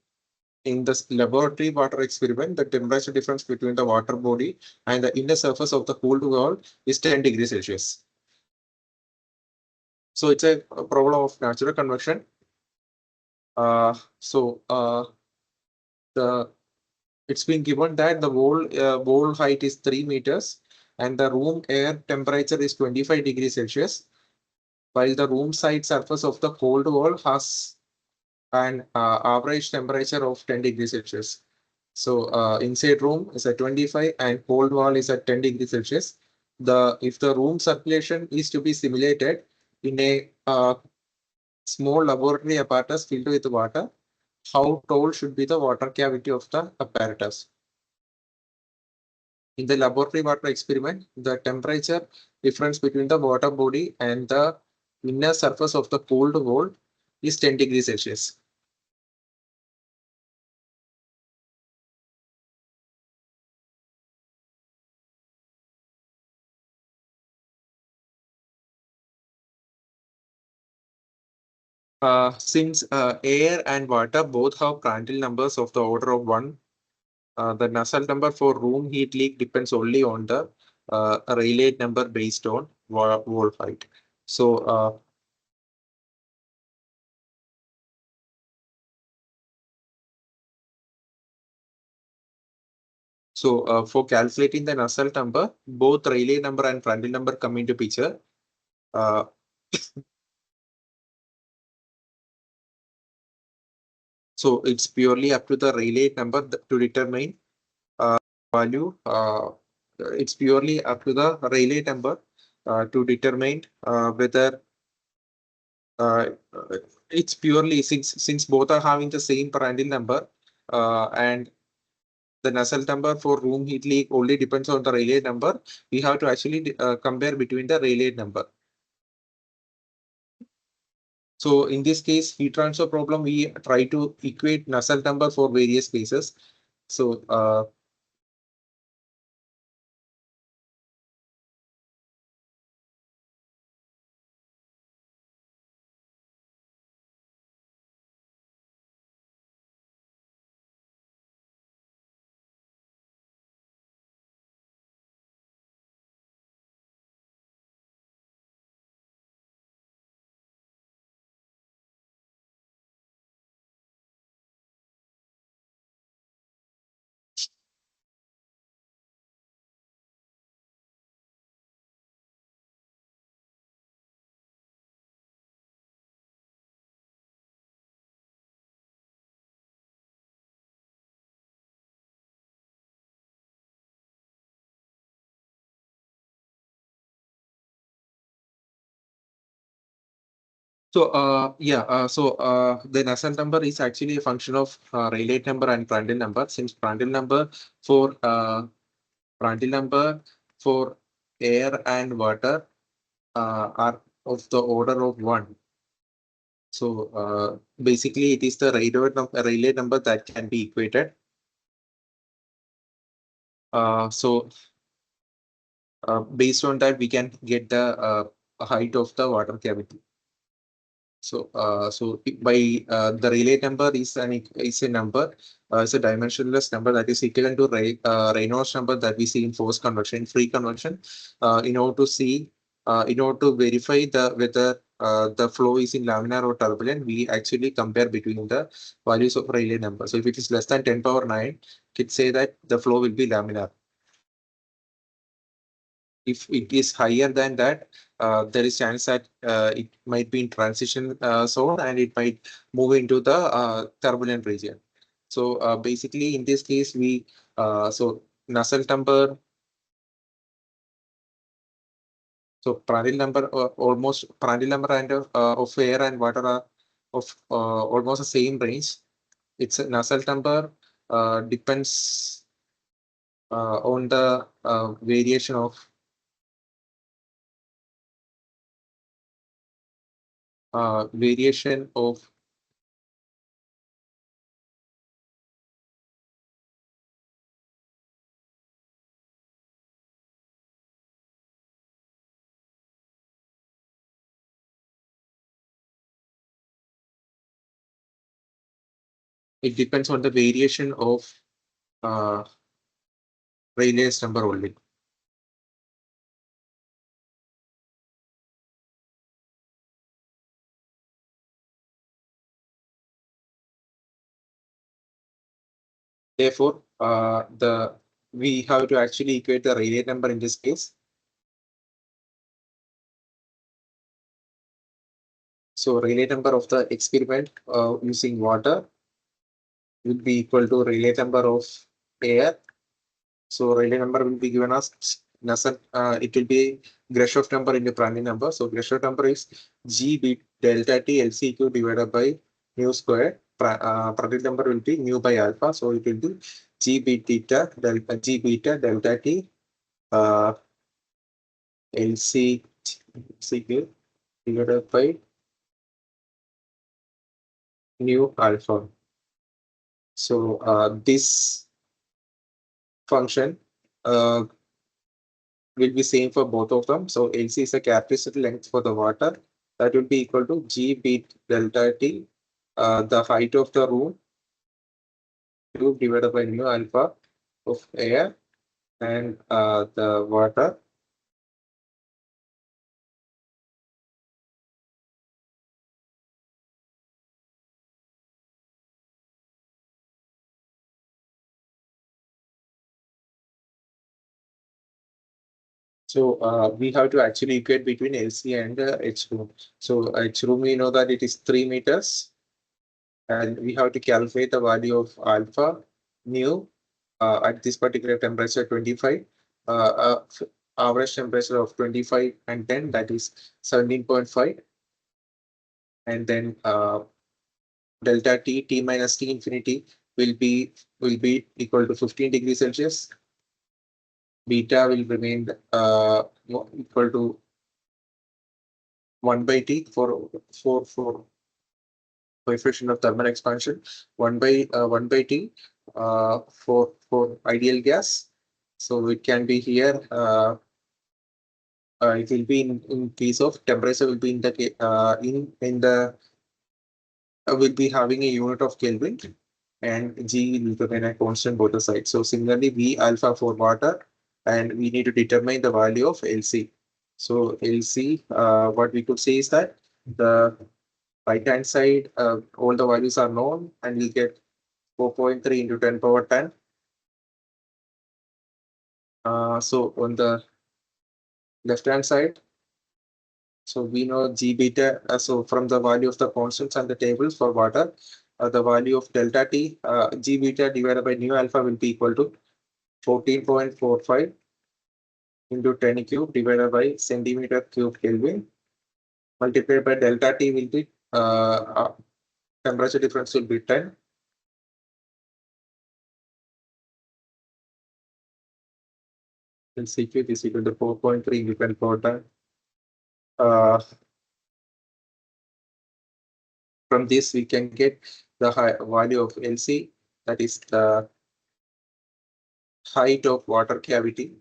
In this laboratory water experiment, the temperature difference between the water body and the inner surface of the cooled wall is 10 degrees Celsius. So it's a problem of natural convection. So the it's been given that the wall height is 3 meters and the room air temperature is 25 degrees Celsius, while the room side surface of the cold wall has an average temperature of 10 degrees Celsius. So inside room is at 25 and cold wall is at 10 degrees Celsius. If the room circulation is to be simulated in a small laboratory apparatus filled with water, how tall should be the water cavity of the apparatus? In the laboratory water experiment, the temperature difference between the water body and the inner surface of the cooled wall is 10 degrees Celsius. Since air and water both have Prandtl numbers of the order of 1, the Nusselt number for room heat leak depends only on the Rayleigh number based on wall height. So for calculating the Nusselt number, both Rayleigh number and Prandtl number come into picture. Uh, so it's purely up to the Rayleigh number to determine value. It's purely up to the Rayleigh number to determine whether it's purely since both are having the same Prandtl number and the Nusselt number for room heat leak only depends on the Rayleigh number. We have to actually compare between the Rayleigh number. So in this case, heat transfer problem, we try to equate Nusselt number for various cases. So the Nusselt number is actually a function of Rayleigh number and Prandtl number. Since Prandtl number for air and water are of the order of 1. So basically, it is the Rayleigh number that can be equated. Based on that, we can get the height of the water cavity. So by the Rayleigh number is a number, it's a dimensionless number that is equivalent to Reynolds number that we see in forced convection, free convection. In order to verify whether the flow is in laminar or turbulent, we actually compare between the values of Rayleigh number. So if it is less than 10 power 9, it say that the flow will be laminar. If it is higher than that, there is chance that it might be in transition zone and it might move into the turbulent region. So basically, in this case, Nusselt number. So Prandtl number Prandtl number and of air and water are of almost the same range. Its Nusselt number depends on the variation of it depends on the variation of Rayleigh's number only. Therefore, we have to actually equate the Rayleigh number in this case. So Rayleigh number of the experiment using water will be equal to Rayleigh number of air. So Rayleigh number will be given as Nusselt, it will be Grashof number into Prandtl number. So Grashof number is G B delta T LCQ divided by mu square. Prandtl number will be mu by alpha. So it will be G beta delta T LCQ divided by mu alpha. So this function will be same for both of them. So LC is a characteristic length for the water. That will be equal to G beta delta T, the height of the room, cube divided by mu alpha of air and the water. So we have to actually equate between LC and H room. So H room, we know that it is 3 meters. And we have to calculate the value of alpha mu at this particular temperature 25, average temperature of 25 and 10, that is 17.5, and then delta T minus T infinity will be equal to 15 degrees Celsius. Beta will remain equal to 1 by T for coefficient of thermal expansion, 1 by T for ideal gas. So it can be here. It will be in case of temperature will be in the will be having a unit of Kelvin, and G will remain a constant both the sides. So similarly, V alpha for water, and we need to determine the value of LC. So LC, what we could say is that the right hand side, all the values are known, and we get 4.3 into 10 power 10. So on the left hand side, so we know G beta. So from the value of the constants and the tables for water, the value of delta T, G beta divided by nu alpha will be equal to 14.45 into 10 cube divided by centimeter cube Kelvin, multiplied by delta T will be temperature difference will be 10. And CQ is equal to 4.3 into 10 power 10. From this, we can get the value of LC, that is the height of water cavity,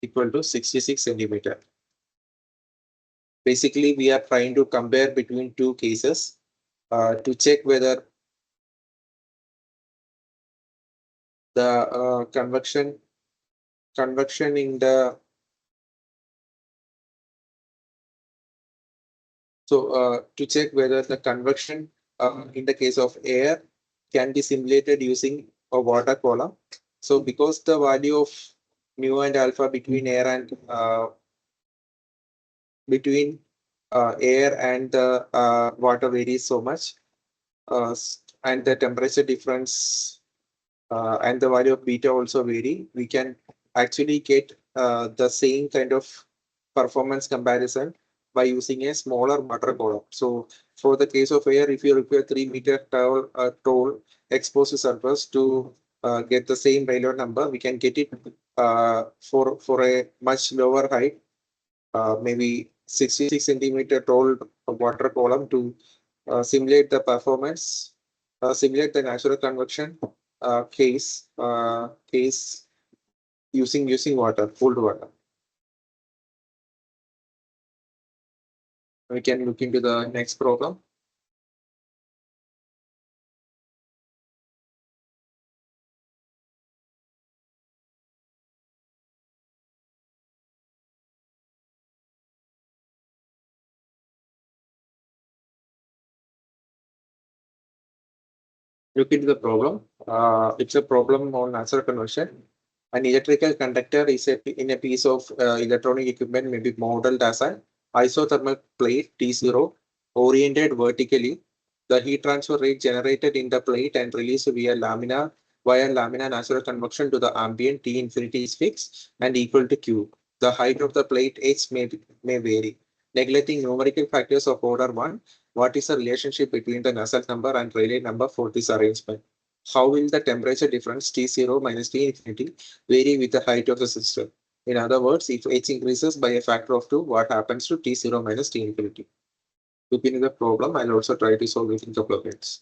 equal to 66 centimeter. Basically, we are trying to compare between two cases to check whether the convection in the to check whether the convection in the case of air can be simulated using a water column. So because the value of mu and alpha between air and the water varies so much, and the temperature difference and the value of beta also vary, we can actually get the same kind of performance comparison by using a smaller water column. So For the case of air, if you require 3 meter tall exposed surface to get the same Rayleigh number, we can get it for a much lower height, maybe 66 centimeter tall water column to simulate the performance, simulate the natural convection case using water, cooled water. We can look into the next problem. Look into the problem. It's a problem on natural conversion. An electrical conductor is in a piece of electronic equipment, maybe modeled as an isothermal plate T0 oriented vertically. The heat transfer rate generated in the plate and released via laminar natural convection to the ambient T infinity is fixed and equal to Q. The height of the plate H may vary. Neglecting numerical factors of order 1, what is the relationship between the Nusselt number and Rayleigh number for this arrangement? How will the temperature difference T0 minus T infinity vary with the height of the system? In other words, if H increases by a factor of 2, what happens to T0 minus T infinity? Looking at the problem, I'll also try to solve it in a couple of minutes.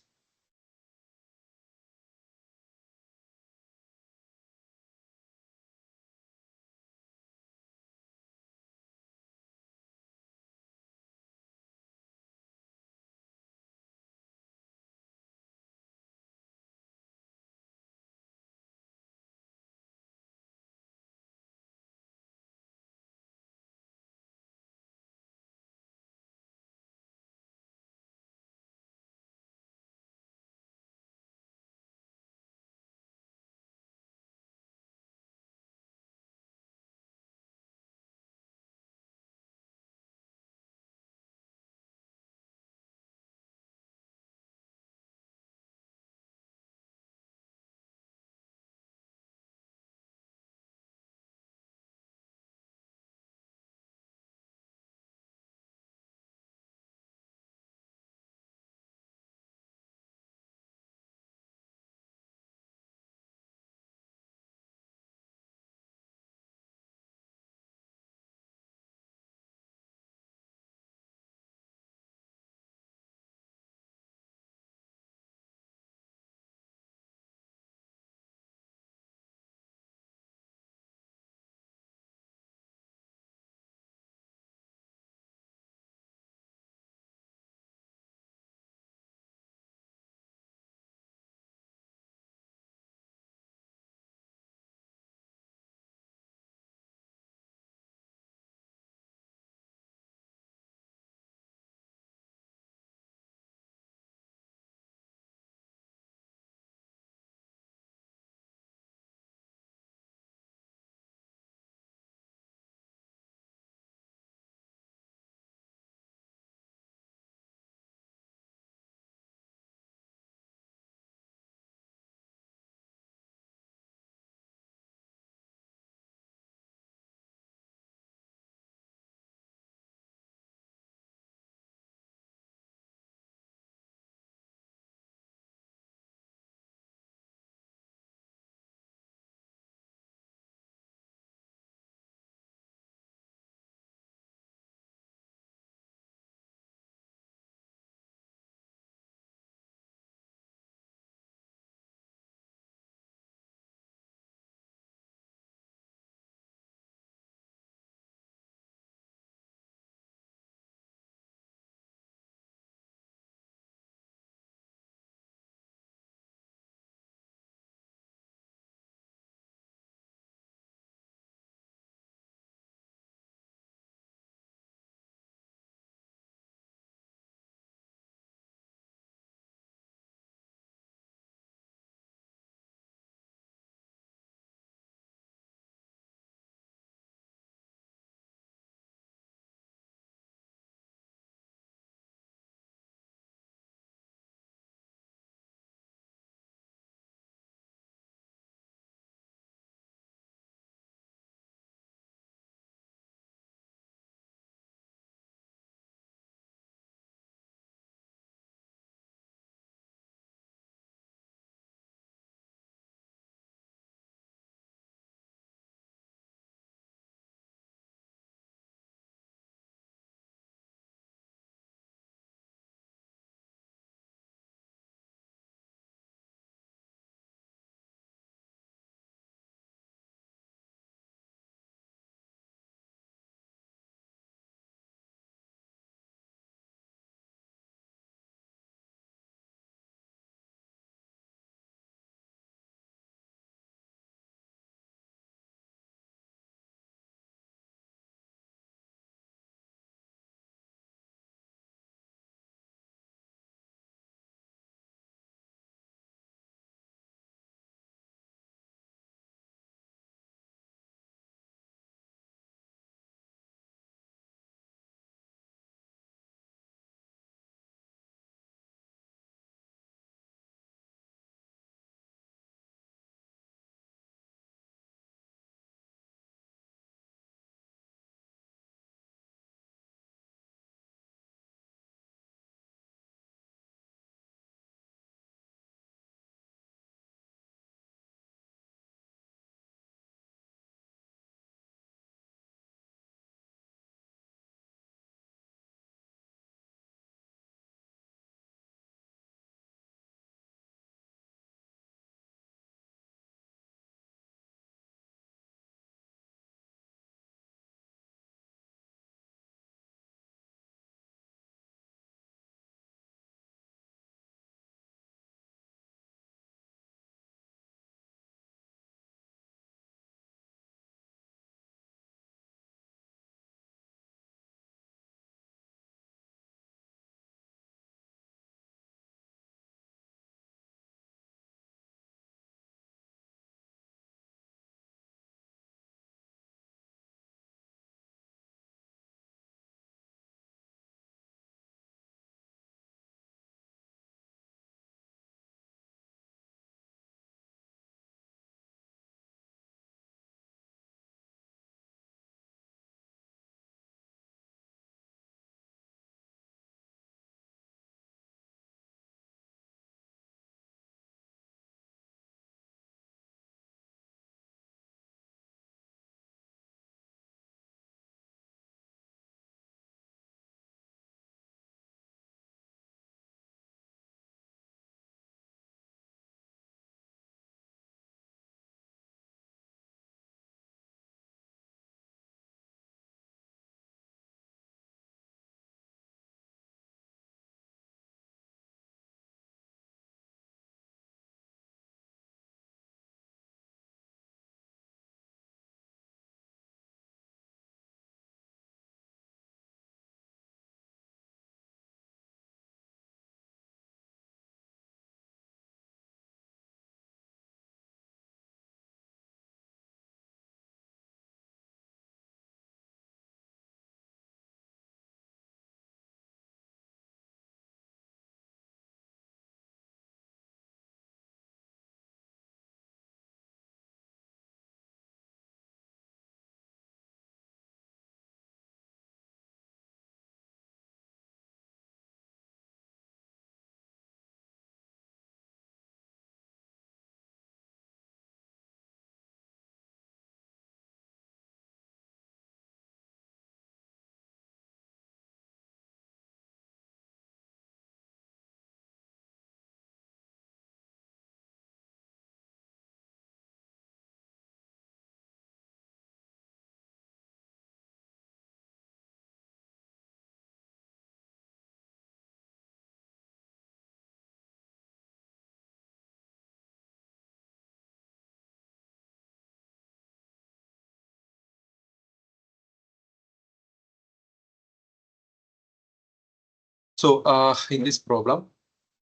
So in this problem,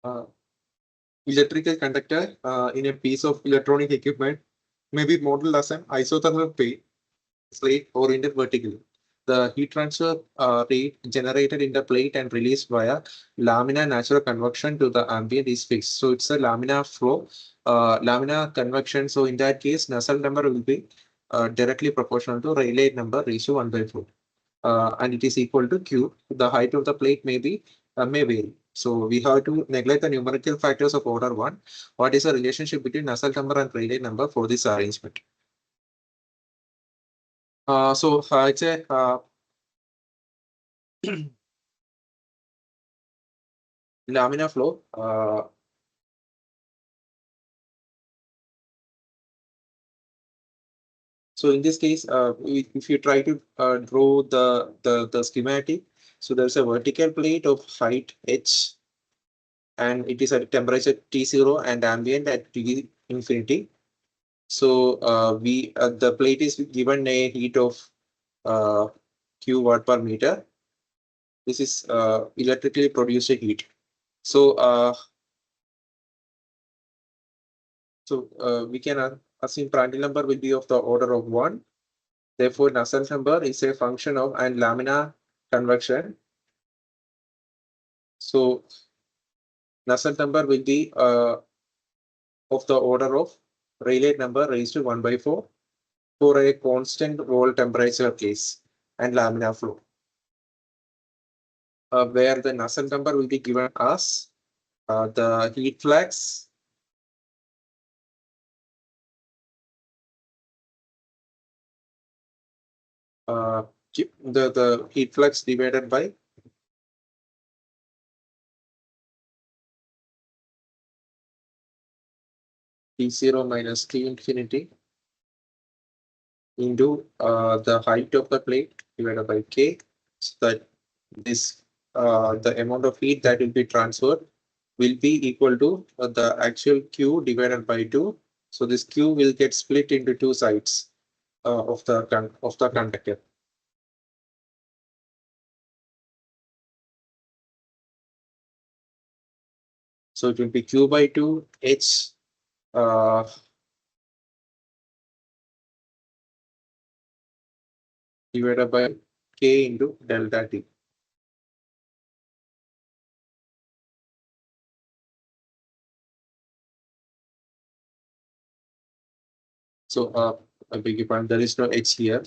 uh, electrical conductor in a piece of electronic equipment may be modeled as an isothermal plate oriented vertically. The heat transfer rate generated in the plate and released via laminar natural convection to the ambient is fixed. So it's a laminar flow, laminar convection. So in that case, Nusselt number will be directly proportional to Rayleigh number raised to 1 by 4. And it is equal to Q. The height of the plate may vary. So we have to neglect the numerical factors of order 1. What is the relationship between Nusselt number and Rayleigh number for this arrangement? It's a laminar flow. So in this case, if you try to draw the schematic, so there's a vertical plate of height h, and it is at temperature T0 and ambient at T infinity. So the plate is given a heat of Q watt per meter. This is electrically produced heat. So we can assume Prandtl number will be of the order of 1. Therefore, Nusselt number is a function of and laminar convection. So Nusselt number will be of the order of Rayleigh number raised to 1 by 4 for a constant wall temperature case and laminar flow. Where the Nusselt number will be given as the heat flux the heat flux divided by T0 minus T infinity into the height of the plate divided by K, so that this the amount of heat that will be transferred will be equal to the actual Q divided by 2. So this Q will get split into two sides of the conductor. So it will be Q by 2 H divided by K into delta T. So I beg your pardon, there is no H here.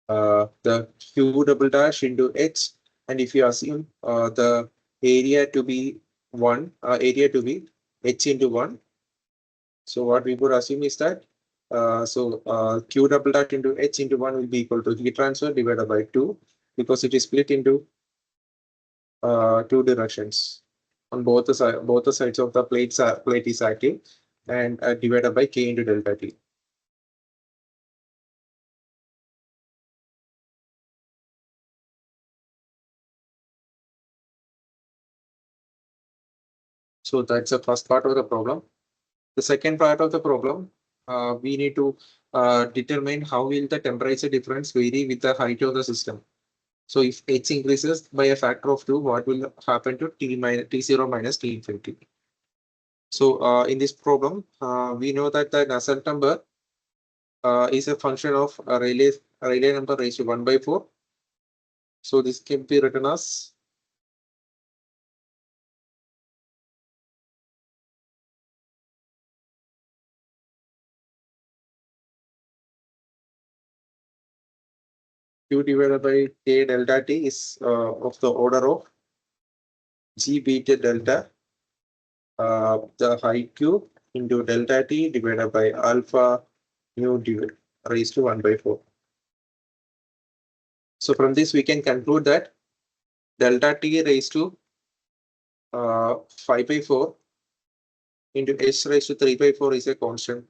The Q double dash into H, and if you assume the area to be 1, area to be H into 1. So what we would assume is that Q double dash into H into 1 will be equal to heat transfer divided by 2, because it is split into two directions. On both the sides of the plate is active, and divided by K into delta T. So that's the first part of the problem. The second part of the problem, we need to determine how will the temperature difference vary with the height of the system. So if H increases by a factor of 2, what will happen to T0 minus T infinity? So in this problem, we know that the Nusselt number is a function of Rayleigh number raised to 1 by 4. So this can be written as Q divided by K delta T is of the order of G beta delta, the height cube into delta T divided by alpha mu raised to 1 by 4. So from this, we can conclude that delta T raised to 5 by 4 into H raised to 3 by 4 is a constant.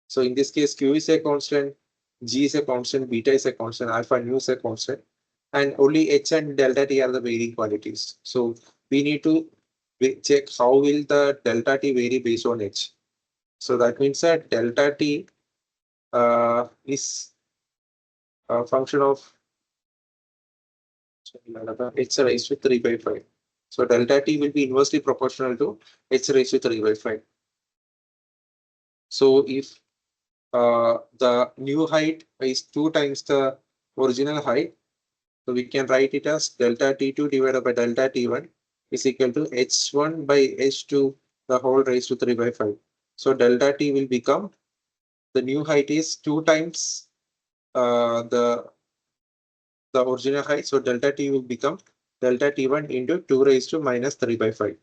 So in this case, Q is a constant, G is a constant, beta is a constant, alpha nu is a constant, and only H and delta T are the varying quantities. So we need to check how will the delta T vary based on H. So that means that delta T is a function of H raised to 3 by 5. So delta T will be inversely proportional to H raised to 3 by 5. So if the new height is 2 times the original height, so we can write it as delta T2 divided by delta T1 is equal to H1 by H2 the whole raised to 3 by 5. So delta T will become, the new height is 2 times the original height. So delta T will become delta T1 into 2 raised to minus 3 by 5.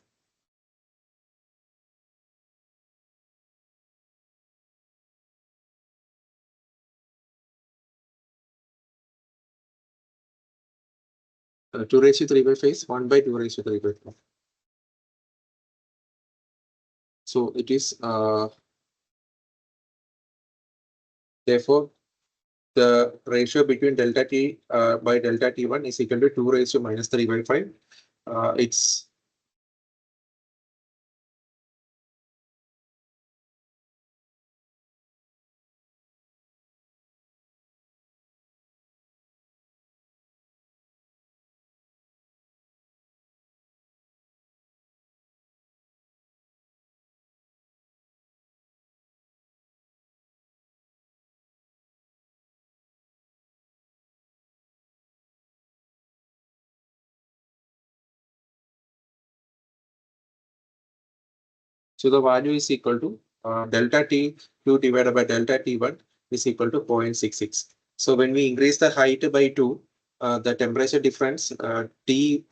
2 raised to 3 by 5 is 1 by 2 raised to 3 by 5. So it is therefore the ratio between delta T by delta T1 is equal to 2 raised to minus 3 by 5. It's so the value is equal to delta T2 divided by delta T1 is equal to 0.66. So when we increase the height by 2, the temperature difference T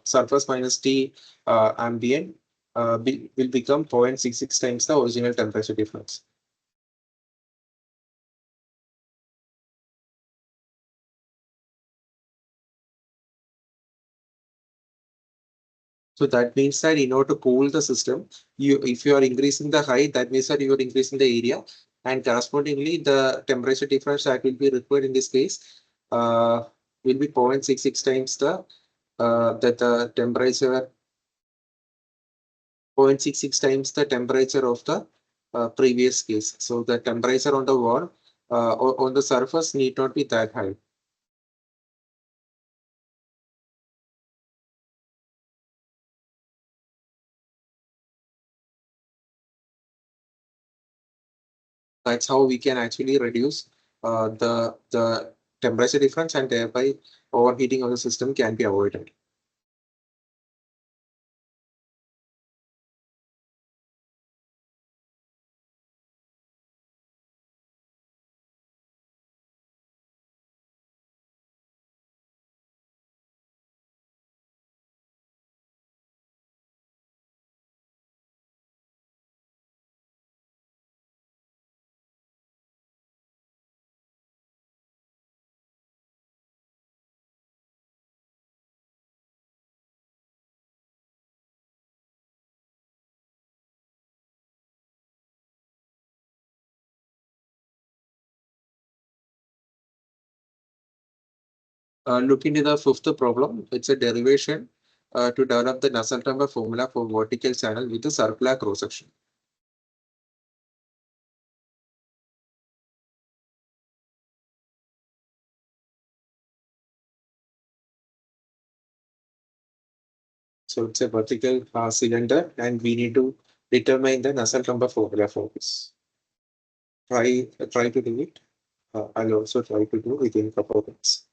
surface minus T ambient will become 0.66 times the original temperature difference. So that means that in order to cool the system, if you are increasing the height, that means that you are increasing the area, and correspondingly the temperature difference that will be required in this case will be 0.66 times the temperature, 0.66 times the temperature of the previous case. So the temperature on the wall or on the surface need not be that high. That's how we can actually reduce the temperature difference, and thereby overheating of the system can be avoided. Look into the fifth problem. It's a derivation to develop the Nusselt number formula for vertical channel with a circular cross section. So it's a vertical cylinder, and we need to determine the Nusselt number formula for this. Try to do it. I'll also try to do within a couple of minutes.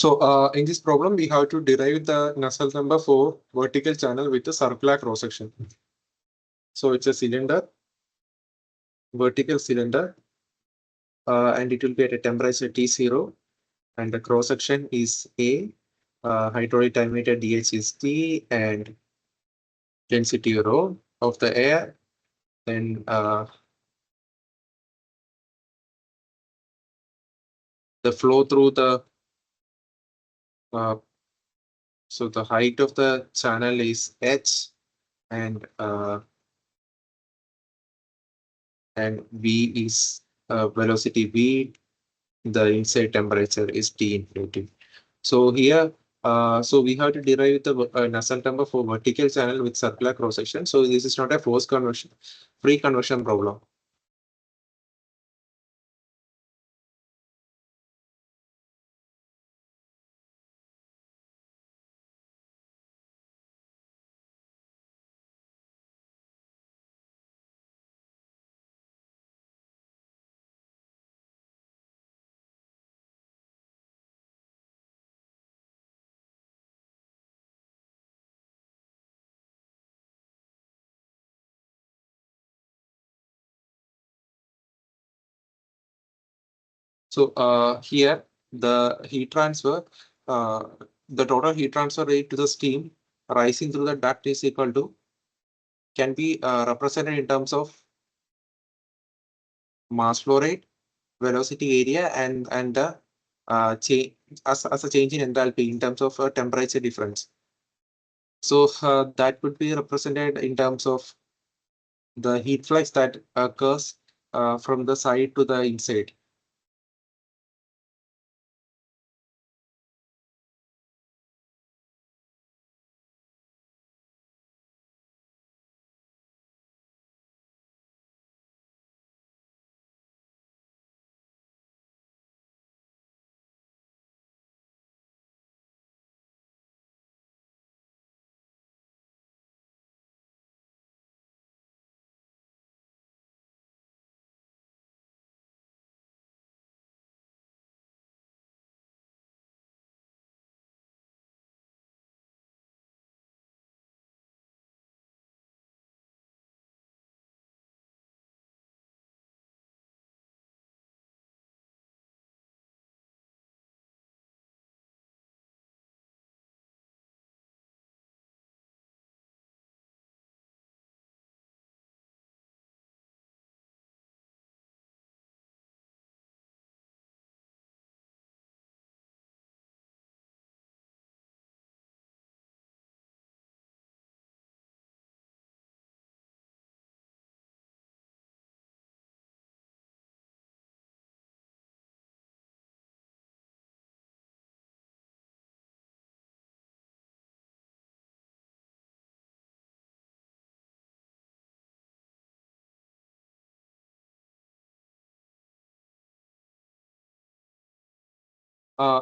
So in this problem, we have to derive the Nusselt number for vertical channel with a circular cross section. So it's a cylinder, vertical cylinder, and it will be at a temperature T0, and the cross section is A, hydraulic diameter dH is T, and density rho of the air. Then the flow through the uh, so the height of the channel is h, and v is velocity v. The inside temperature is T infinity. So here, so we have to derive the Nusselt number for vertical channel with circular cross section. So this is not a forced conversion, free conversion problem. So here the heat transfer, uh, the total heat transfer rate to the steam rising through the duct is equal to, can be represented in terms of mass flow rate, velocity area, and the change as a change in enthalpy in terms of temperature difference. So that would be represented in terms of the heat flux that occurs from the side to the inside.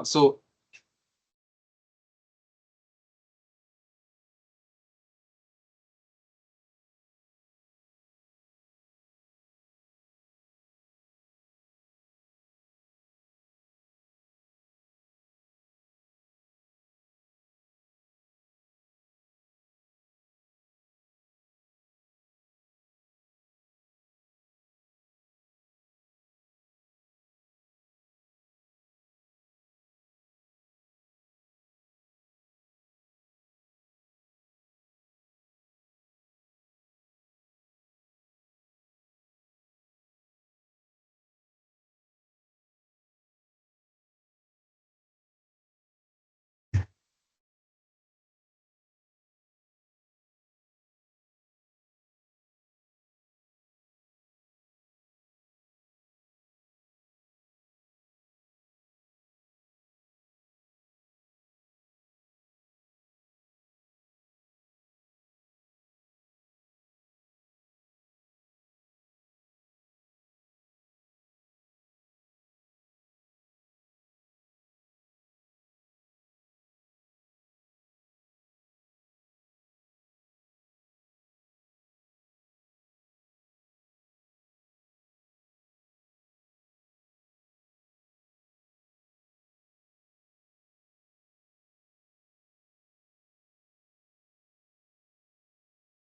So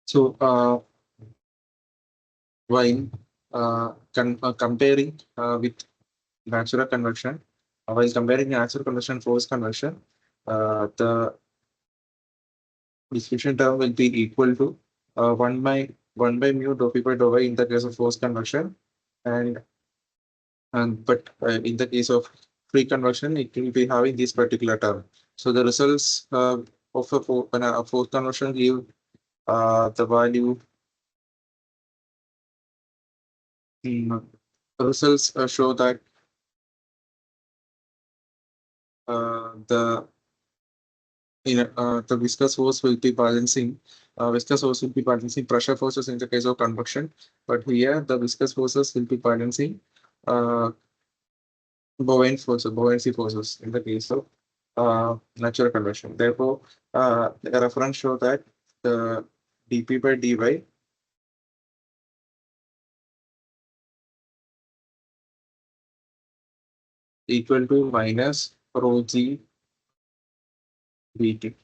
So while comparing with natural convection, while comparing natural convection forced convection, the distribution term will be equal to 1 by mu dou p by dou y in the case of forced convection, and but in the case of free convection, it will be having this particular term. So the results of when a forced conversion give the value. The results show that the the viscous force will be balancing. Viscous force will be balancing pressure forces in the case of convection, but here the viscous forces will be balancing uh, buoyancy forces in the case of natural convection. Therefore, the reference show that the dp by dy equal to minus rho g dt.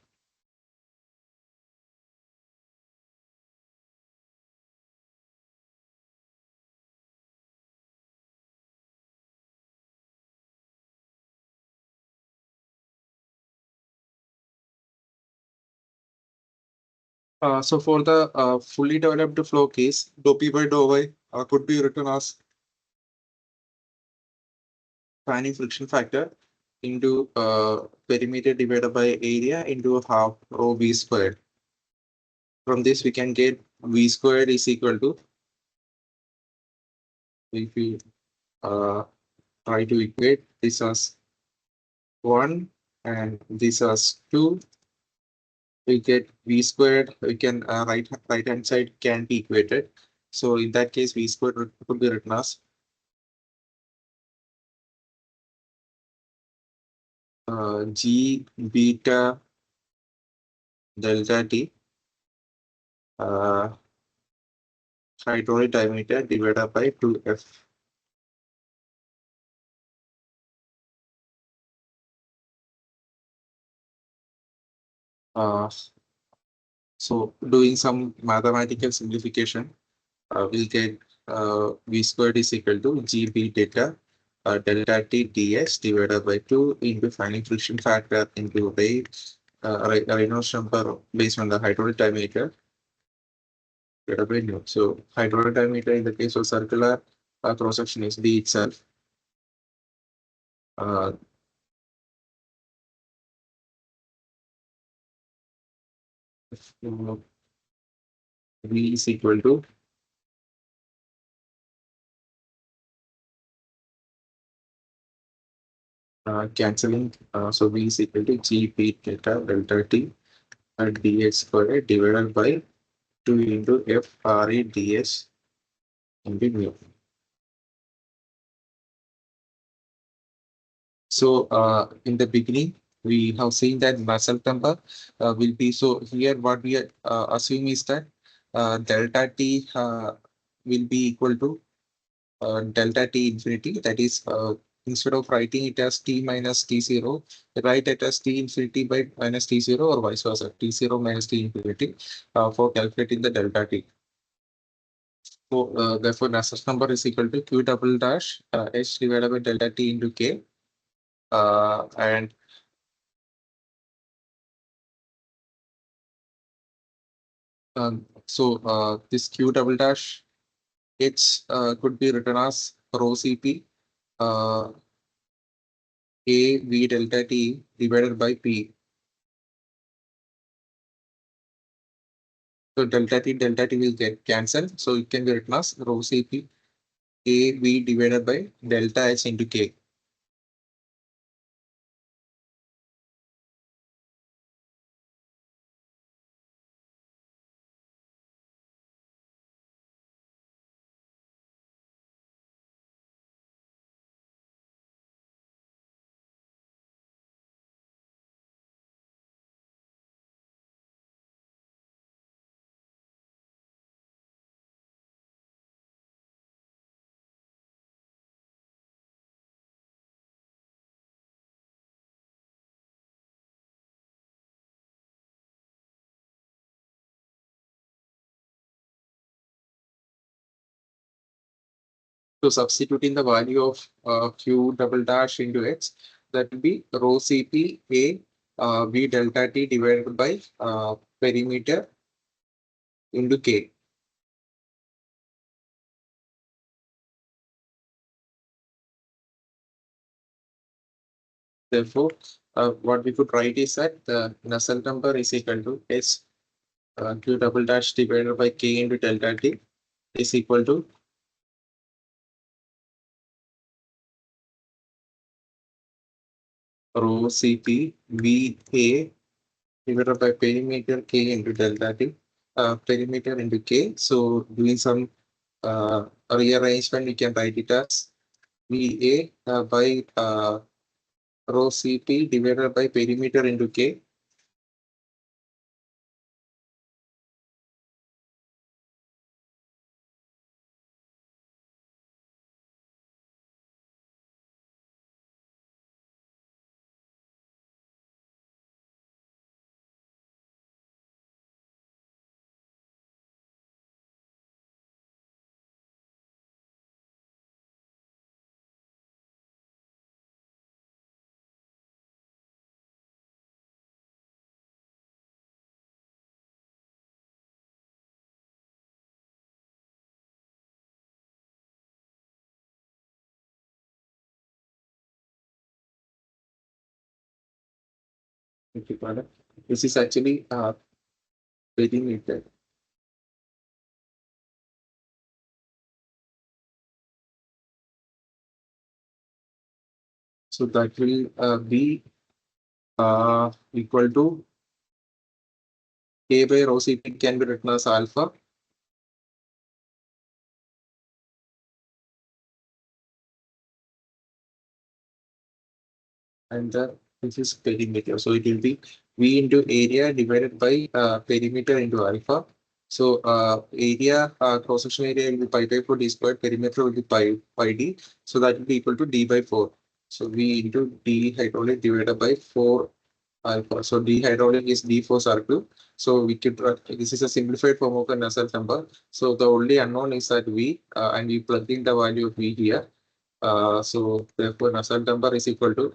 So for the fully developed flow case, dou p by dou y could be written as fanning friction factor into perimeter divided by area into half rho v squared. From this, we can get v squared is equal to, if we uh, try to equate this as 1 and this as 2, we get v squared. We can right hand side can be equated. So in that case, v squared could be written as g beta delta t hydraulic diameter divided by 2f. Uh, so doing some mathematical simplification, we'll get v squared is equal to g b delta delta t ds divided by 2 into fanning friction factor into Reynolds number based on the hydraulic diameter divided by nu. So hydraulic diameter in the case of circular cross section is d itself. Uh, v is equal to cancelling. So v is equal to g p delta t dx squared divided by 2 into f re ds into mu. So in the beginning, we have seen that Nusselt number will be, so here what we assume is that delta t will be equal to delta t infinity. That is, instead of writing it as t minus t0, write it as t infinity by minus t0 or vice versa, t0 minus t infinity for calculating the delta t. So therefore, Nusselt number is equal to q double dash h divided by delta t into k. And so this q double dash h could be written as rho cp uh, a v delta t divided by p. So delta t will get cancelled. So it can be written as rho cp a v divided by delta h into k. So substituting the value of Q double dash into X, that will be rho Cp A V delta T divided by perimeter into K. Therefore, what we could write is that the Nusselt number is equal to S Q double dash divided by K into delta T is equal to rho Cp V A divided by perimeter K into delta T, perimeter into K. So doing some rearrangement, we can write it as VA by rho Cp divided by perimeter into K. Okay, pardon. This is actually perimeter. So that will be equal to K by rho Cp can be written as alpha. And this is perimeter. So it will be V into area divided by perimeter into alpha. So area, cross-section area will be pi by 4 d squared, perimeter will be pi d. So that will be equal to d by 4. So V into d hydraulic divided by 4 alpha. So d hydraulic is d for circle. So we could, this is a simplified form of a Nusselt number. So the only unknown is that V, and we plug in the value of V here. So therefore Nusselt number is equal to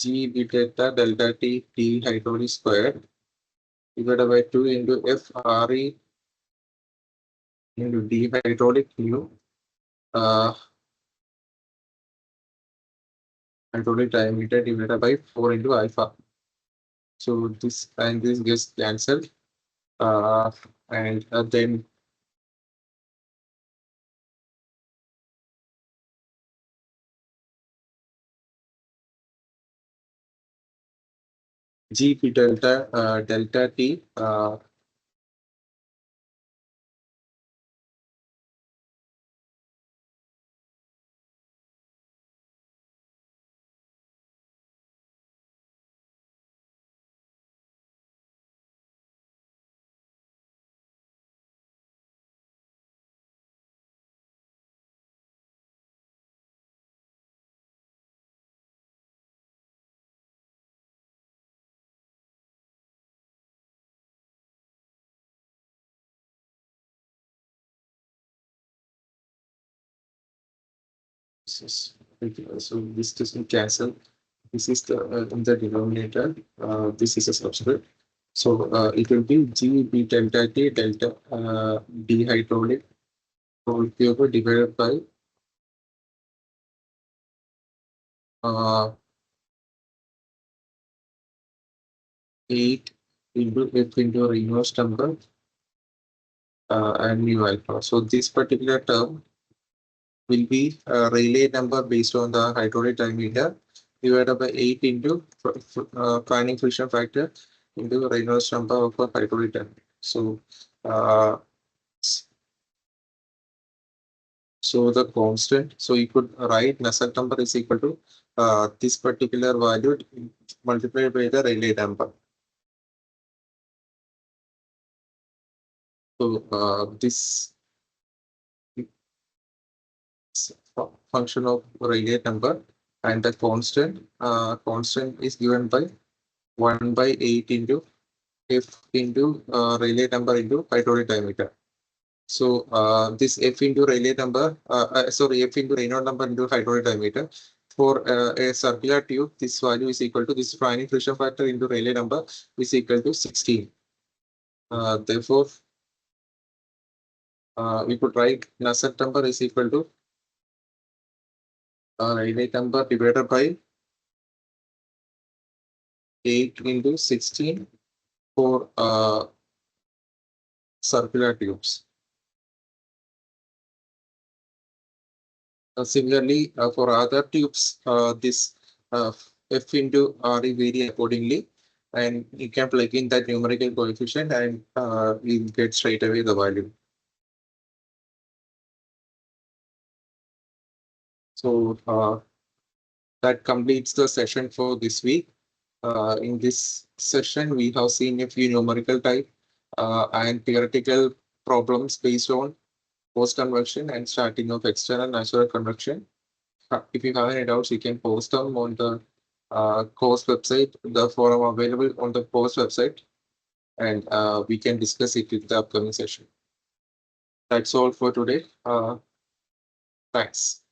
G B delta T T hydraulic squared divided by 2 into F RE into D hydraulic mu hydraulic diameter divided by 4 into alpha. So this and this gets cancelled. And then GP delta T so this doesn't cancel. This is the in the denominator. This is a subscript. So it will be G B delta T delta D hydraulic whole cube divided by 8 into F into Reynolds number and mu alpha. So this particular term will be a Rayleigh number based on the hydraulic diameter divided by 8 into planning friction factor into Reynolds number of a hydraulic diameter. So so the constant, so you could write Nusselt number is equal to this particular value multiplied by the Rayleigh number. So this function of Rayleigh number and the constant is given by 1 by 8 into F into Rayleigh number into hydraulic diameter. So this F into Rayleigh number, sorry, F into Reynolds number into hydraulic diameter. For a circular tube, this value is equal to this primary friction factor into Rayleigh number is equal to 16. Therefore, we could write Nusselt number is equal to Rayleigh number divided by 8 into 16 for circular tubes. Similarly, for other tubes, this F into R will vary accordingly, and you can plug in that numerical coefficient and we'll get straight away the value. So that completes the session for this week. In this session, we have seen a few numerical type and theoretical problems based on post-convection and starting of external natural convection. If you have any doubts, you can post them on the course website, the forum available on the course website, and we can discuss it in the upcoming session. That's all for today. Thanks.